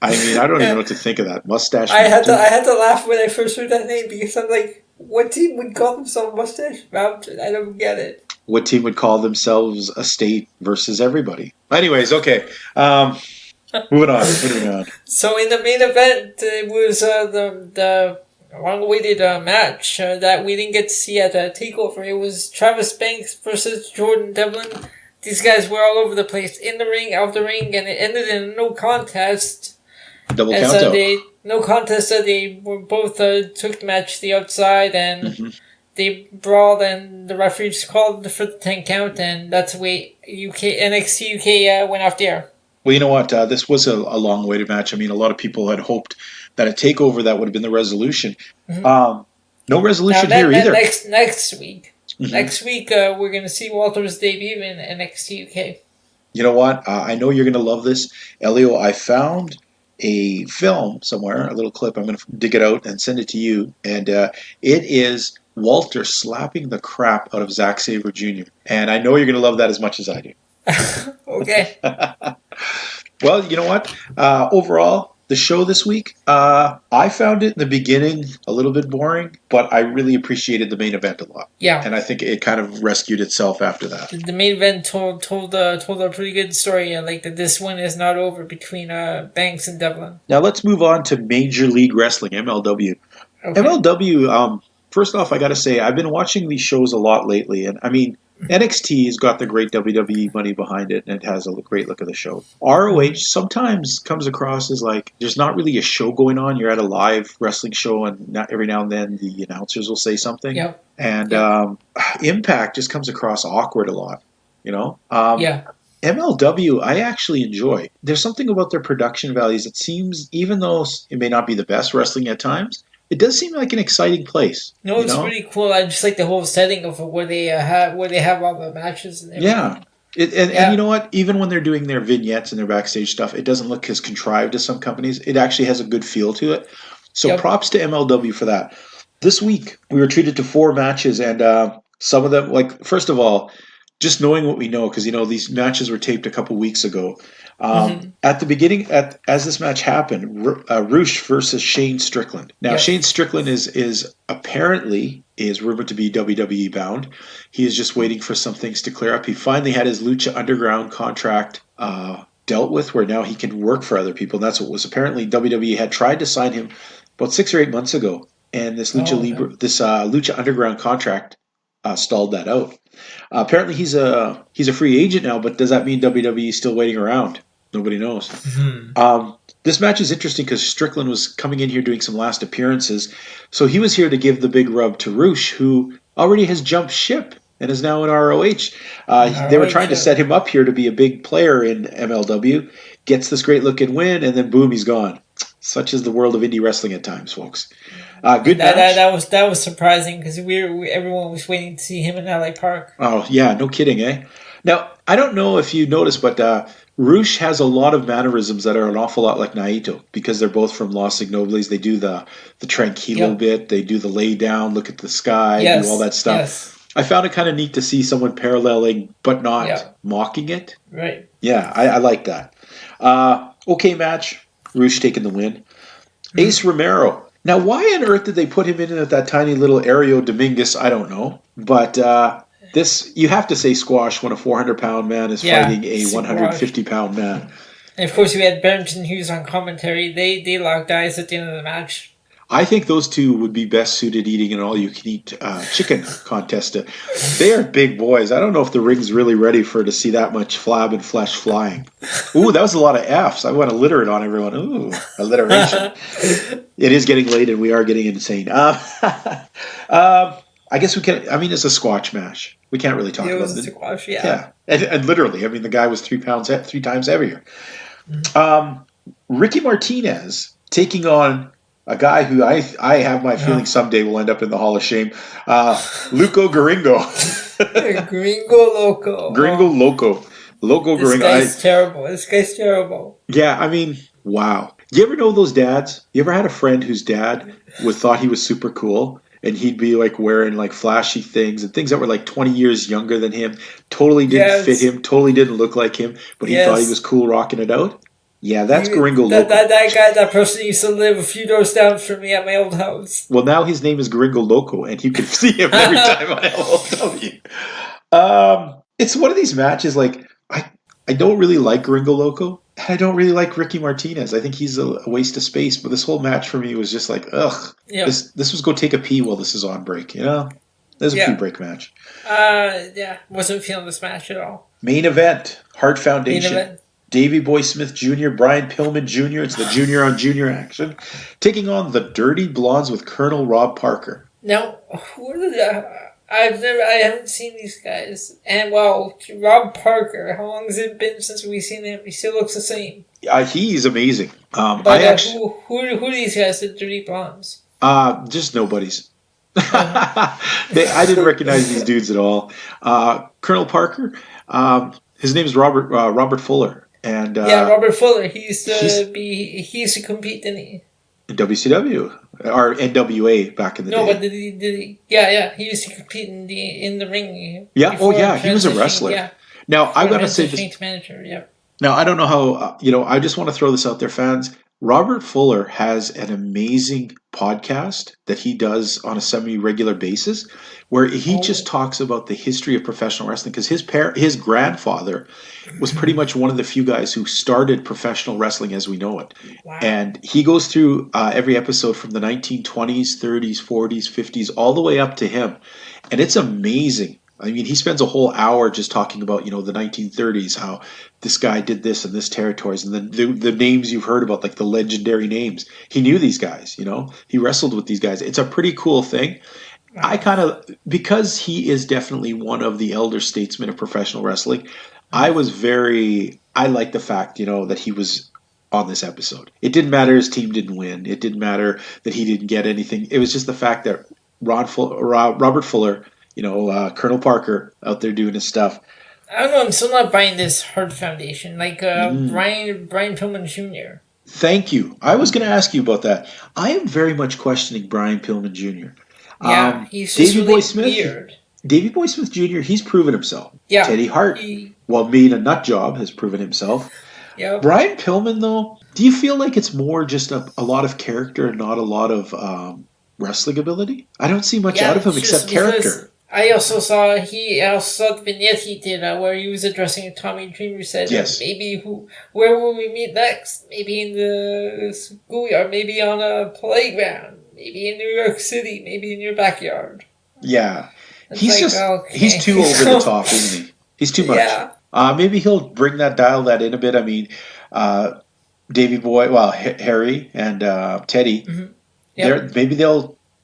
I mean, I don't even know what to think of that. Mustache Mountain. I had to laugh when I first heard that name because I'm like, What team would call themselves Mustache Mountain? I don't get it. What team would call themselves a state versus everybody? Anyways, okay. Moving on. So in the main event, it was the long-awaited match that we didn't get to see at TakeOver. It was Travis Banks versus Jordan Devlin. These guys were all over the place, in the ring, out the ring, and it ended in a no contest. Double count out. No contest. They were both took the match to the outside, and they brawled, and the referee just called for the 10 count, and that's the way NXT UK went off the air. Well, you know what? This was a long-awaited match. I mean, a lot of people had hoped that a TakeOver that would have been the resolution. No resolution here either. Next week. Next week, we're going to see Walter's debut in NXT UK. You know what? I know you're going to love this. Elio, I found a film somewhere, a little clip. I'm going to dig it out and send it to you. And it is Walter slapping the crap out of Zack Sabre Jr. And I know you're going to love that as much as I do. Okay. Well, you know what? Overall, the show this week, I found it in the beginning a little bit boring, but I really appreciated the main event a lot. Yeah. And I think it kind of rescued itself after that. The main event told a pretty good story, like that this one is not over between Banks and Devlin. Now let's move on to Major League Wrestling, MLW. Okay. MLW, first off, I got to say, I've been watching these shows a lot lately, and I mean, NXT's got the great WWE money behind it, and it has a great look of the show. ROH sometimes comes across as like there's not really a show going on. You're at a live wrestling show, and every now and then the announcers will say something. Yep. And Impact just comes across awkward a lot, you know? MLW, I actually enjoy. There's something about their production values. It seems, even though it may not be the best wrestling at times, it does seem like an exciting place. No, it's pretty cool. I just like the whole setting of where they have all the matches and everything. Yeah. And you know what? Even when they're doing their vignettes and their backstage stuff, it doesn't look as contrived as some companies. It actually has a good feel to it. So props to MLW for that. This week, we were treated to 4 matches, and some of them, like, first of all, just knowing what we know, because, you know, these matches were taped a couple weeks ago. At the beginning, as this match happened, Roosh versus Shane Strickland. Now, Shane Strickland is apparently rumored to be WWE bound. He is just waiting for some things to clear up. He finally had his Lucha Underground contract dealt with, where now he can work for other people. And that's what was apparently WWE had tried to sign him about 6 or 8 months ago, and this Lucha Underground contract stalled that out. Apparently, he's a free agent now, but does that mean WWE is still waiting around? Nobody knows. This match is interesting because Strickland was coming in here doing some last appearances. So he was here to give the big rub to Roosh, who already has jumped ship and is now in ROH. They were trying to set him up here to be a big player in MLW, gets this great looking win, and then boom, he's gone. Such is the world of indie wrestling at times, folks. Good match. That was surprising because everyone was waiting to see him in LA Park. Oh yeah, no kidding, eh? Now I don't know if you noticed, but Roosh has a lot of mannerisms that are an awful lot like Naito, because they're both from Los Ignobles. They do the tranquilo bit, they do the lay down, look at the sky, do all that stuff. Yes. I found it kind of neat to see someone paralleling but not mocking it. Right. Yeah, I like that. Okay match. Roosh taking the win. Ace Romero. Now, why on earth did they put him in at that tiny little Ario Dominguez? I don't know. But this, you have to say squash when a 400-pound man is fighting a 150-pound man. And, of course, we had Barrington Hughes on commentary. They locked eyes at the end of the match. I think those two would be best suited eating an all-you-can-eat chicken contest. They are big boys. I don't know if the ring's really ready to see that much flab and flesh flying. Ooh, that was a lot of Fs. I want to litter it on everyone. Ooh, alliteration. It is getting late and we are getting insane. I guess we can. I mean, it's a squash match. We can't really talk about it. It was a squash, yeah. And literally, I mean, the guy was 3 times heavier. Ricky Martinez taking on a guy who I have my feeling someday will end up in the Hall of Shame, Luco Gringo. Gringo Loco. Gringo Loco. Loco Gringo. This guy's terrible. Yeah, I mean, wow. You ever know those dads? You ever had a friend whose dad thought he was super cool, and he'd be like wearing like flashy things and things that were like 20 years younger than him, totally didn't fit him, totally didn't look like him, but he thought he was cool rocking it out? Yeah, that's Gringo Loco. That person used to live a few doors down from me at my old house. Well, now his name is Gringo Loco, and you can see him every time on LOW. It's one of these matches, like, I don't really like Gringo Loco. I don't really like Ricky Martinez. I think he's a waste of space. But this whole match for me was just like, ugh. Yep. This was go take a pee while this is on break, you know? There's a pee break match. Wasn't feeling this match at all. Main event, Hart Foundation. Main event. Davey Boy Smith Jr., Brian Pillman Jr., it's the junior on junior action, taking on the Dirty Blondes with Colonel Rob Parker. Now, I haven't seen these guys. And, well, Rob Parker, how long has it been since we've seen him? He still looks the same. He's amazing. But who are these guys, the Dirty Blondes? Just nobodies. I didn't recognize these dudes at all. Colonel Parker, his name is Robert Fuller. And Robert Fuller. He used to compete, didn't he? In WCW or NWA back in the day. No, but did he? Yeah. He used to compete in the ring. Yeah. Oh, yeah. He was a wrestler. Yeah. Now I gotta say this. Manager. Yeah. Now I don't know how. I just want to throw this out there, fans. Robert Fuller has an amazing podcast that he does on a semi-regular basis, where he just talks about the history of professional wrestling. Because his grandfather was pretty much one of the few guys who started professional wrestling as we know it. Wow. And he goes through every episode from the 1920s, 30s, 40s, 50s, all the way up to him. And it's amazing. I mean, he spends a whole hour just talking about, the 1930s, how this guy did this in this territories, and then the names you've heard about, like the legendary names. He knew these guys, He wrestled with these guys. It's a pretty cool thing. Wow. Because he is definitely one of the elder statesmen of professional wrestling, I like the fact, that he was on this episode. It didn't matter his team didn't win. It didn't matter that he didn't get anything. It was just the fact that Robert Fuller, Colonel Parker out there doing his stuff. I don't know. I'm still not buying this Hart Foundation. Like Brian Pillman Jr. Thank you. I was going to ask you about that. I am very much questioning Brian Pillman Jr. Yeah, he's just Davey really Boy Smith, weird. Davey Boy Smith Jr., he's proven himself. Yeah. Teddy Hart, while being a nut job, has proven himself. Yep. Brian Pillman, though, do you feel like it's more just a lot of character and not a lot of wrestling ability? I don't see much out of him except character. I also saw the vignette he did where he was addressing Tommy Dreamer, said, yes. Maybe where will we meet next? Maybe in the schoolyard, maybe on a playground, maybe in New York City, maybe in your backyard. Yeah. He's too over the top, isn't he? He's too much. Yeah. Maybe he'll bring that in a bit. I mean, Davey Boy, Harry and Teddy, yep.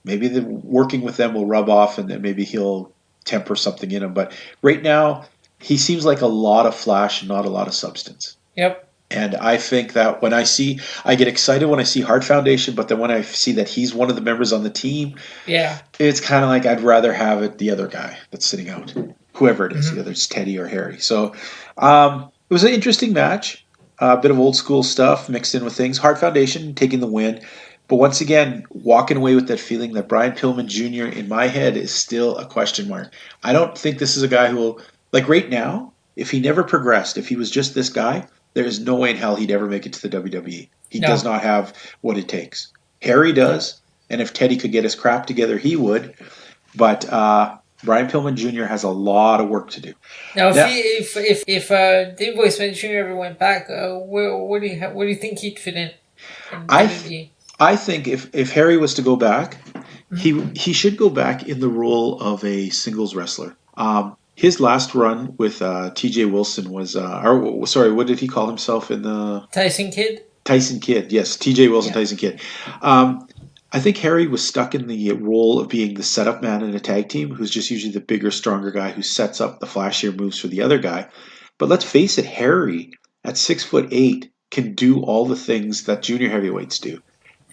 Maybe the working with them will rub off, and then maybe he'll temper something in him. But right now, he seems like a lot of flash and not a lot of substance. Yep. And I think that I get excited when I see Hart Foundation, but then when I see that he's one of the members on the team, it's kind of like I'd rather have it the other guy that's sitting out, whoever it is, whether it's Teddy or Harry. So it was an interesting match, a bit of old school stuff mixed in with things. Hart Foundation taking the win. But once again, walking away with that feeling that Brian Pillman Jr. in my head is still a question mark. I don't think this is a guy who will, like right now, if he never progressed, if he was just this guy, there is no way in hell he'd ever make it to the WWE. He does not have what it takes. Harry does, and if Teddy could get his crap together, he would. But Brian Pillman Jr. has a lot of work to do. Now, if Dave Boy Smith Jr. ever went back, where do you think he'd fit in WWE? I think if Harry was to go back, he should go back in the role of a singles wrestler. His last run with T.J. Wilson was, what did he call himself in the... Tyson Kidd? Tyson Kidd, yes. T.J. Wilson, yeah. Tyson Kidd. I think Harry was stuck in the role of being the setup man in a tag team, who's just usually the bigger, stronger guy who sets up the flashier moves for the other guy. But let's face it, Harry, at 6'8", can do all the things that junior heavyweights do.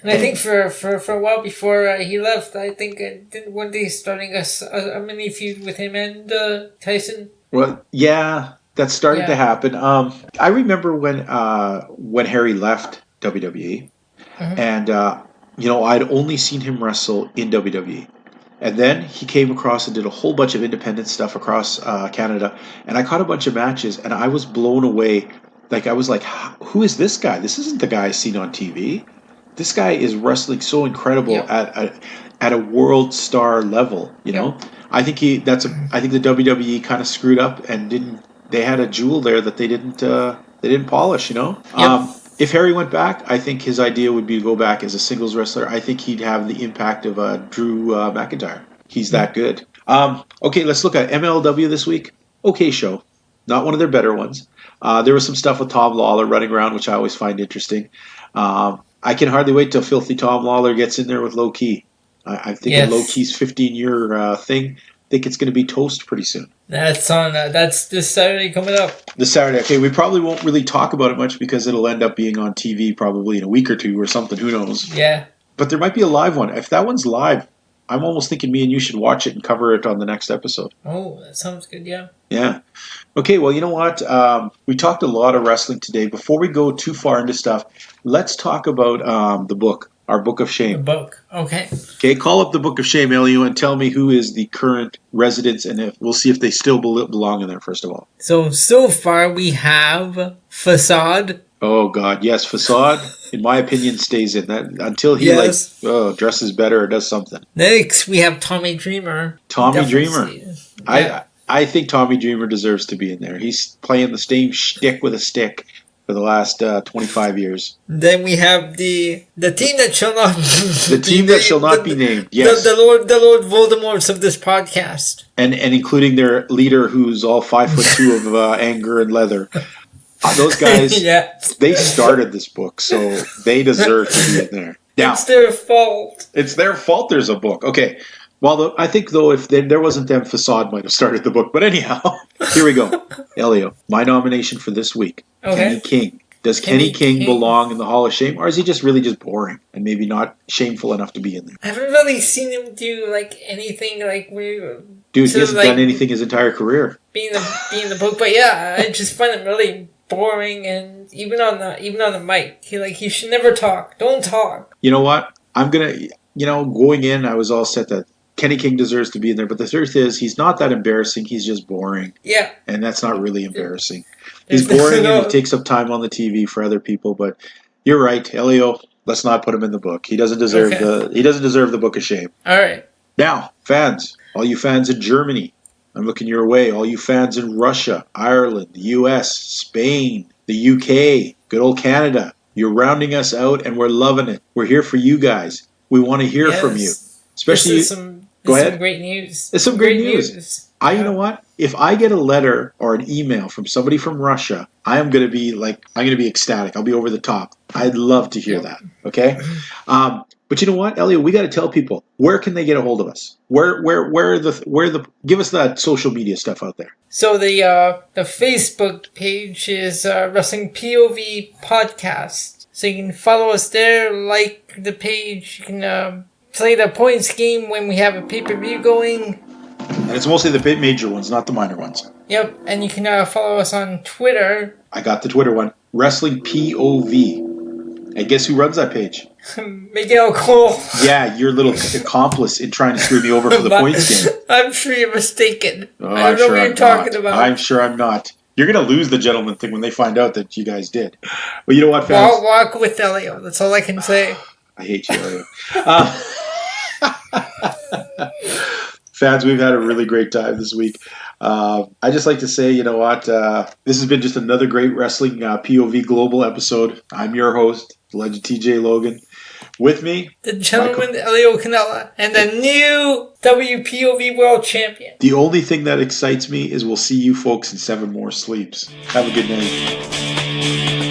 And I think for a while before he left, I think didn't one day starting a mini feud with him and Tyson. Well, yeah, that started to happen. I remember when Harry left WWE, and I'd only seen him wrestle in WWE, and then he came across and did a whole bunch of independent stuff across Canada, and I caught a bunch of matches, and I was blown away Like, I was like, who is this guy? This isn't the guy I seen on TV. This guy is wrestling so incredible at a world star level, you know? I think the WWE kind of screwed up and they had a jewel there that they didn't polish, you know? If Harry went back, I think his idea would be to go back as a singles wrestler. I think he'd have the impact of Drew McIntyre. He's that good. Okay, let's look at MLW this week. Okay show. Not one of their better ones. There was some stuff with Tom Lawler running around, which I always find interesting. I can hardly wait till Filthy Tom Lawler gets in there with Low Key. I'm thinking Low Key's 15-year thing. I think it's going to be toast pretty soon. That's on. That's this Saturday coming up. This Saturday. Okay, we probably won't really talk about it much because it'll end up being on TV probably in a week or two or something. Who knows? Yeah. But there might be a live one. If that one's live, I'm almost thinking me and you should watch it and cover it on the next episode. Oh, that sounds good. Yeah. Yeah. Okay, well, you know what? We talked a lot of wrestling today. Before we go too far into stuff, let's talk about the book, our Book of Shame. The book, okay. Okay, call up the Book of Shame, Elio, and tell me who is the current residents, and we'll see if they still belong in there, first of all. So far we have Facade. Oh, God, yes, Facade, in my opinion, stays in that until he dresses better or does something. Next, we have Tommy Dreamer. Tommy Dreamer. Yeah. I think Tommy Dreamer deserves to be in there. He's playing the same shtick with a stick for the last 25 years. Then we have the team that shall not be named. Yes, the Lord Voldemorts of this podcast, and including their leader, who's all 5'2" of anger and leather. Those guys, they started this book, so they deserve to be in there. Now, it's their fault. It's their fault. There's a book. Okay. Well, I think, though, if there wasn't them, Facade might have started the book. But anyhow, here we go. Elio, my nomination for this week, Kenny King. Does Kenny King belong in the Hall of Shame, or is he just really just boring and maybe not shameful enough to be in there? I haven't really seen him do anything weird. Dude, he hasn't done anything his entire career. Being the book, but yeah, I just find him really boring, and even on the mic, he should never talk. Don't talk. You know what? I'm gonna, going in, I was all set that Kenny King deserves to be in there, but the truth is, he's not that embarrassing. He's just boring. Yeah. And that's not really embarrassing. He's boring and he takes up time on the TV for other people, but you're right, Elio, let's not put him in the book. He doesn't deserve the Book of Shame. All right. Now, fans, all you fans in Germany, I'm looking your way. All you fans in Russia, Ireland, the US, Spain, the UK, good old Canada, you're rounding us out and we're loving it. We're here for you guys. We want to hear from you. Especially Go ahead. Some great news. It's some great news. You know what? If I get a letter or an email from somebody from Russia, I'm going to be ecstatic. I'll be over the top. I'd love to hear that. Okay. But you know what, Elio? We got to tell people, where can they get a hold of us? Give us that social media stuff out there. So the Facebook page is Wrestling POV Podcast. So you can follow us there, like the page. You can play the points game when we have a pay-per-view going. And it's mostly the major ones, not the minor ones. Yep, and you can follow us on Twitter. I got the Twitter one, Wrestling POV. And guess who runs that page? Miguel Cole. Yeah, your little accomplice in trying to screw me over for the points game. I'm sure you're mistaken. I don't know what you're talking about. I'm sure I'm not. You're going to lose the gentleman thing when they find out that you guys did. But you know what, fans? Walk with Elio. That's all I can say. I hate you, Elio. Fans, we've had a really great time this week. I just like to say, you know what? This has been just another great Wrestling POV Global episode. I'm your host, Legend TJ Logan. With me, the gentleman Elio Canella, and the new WPOV World Champion. The only thing that excites me is we'll see you folks in 7 more sleeps. Have a good night.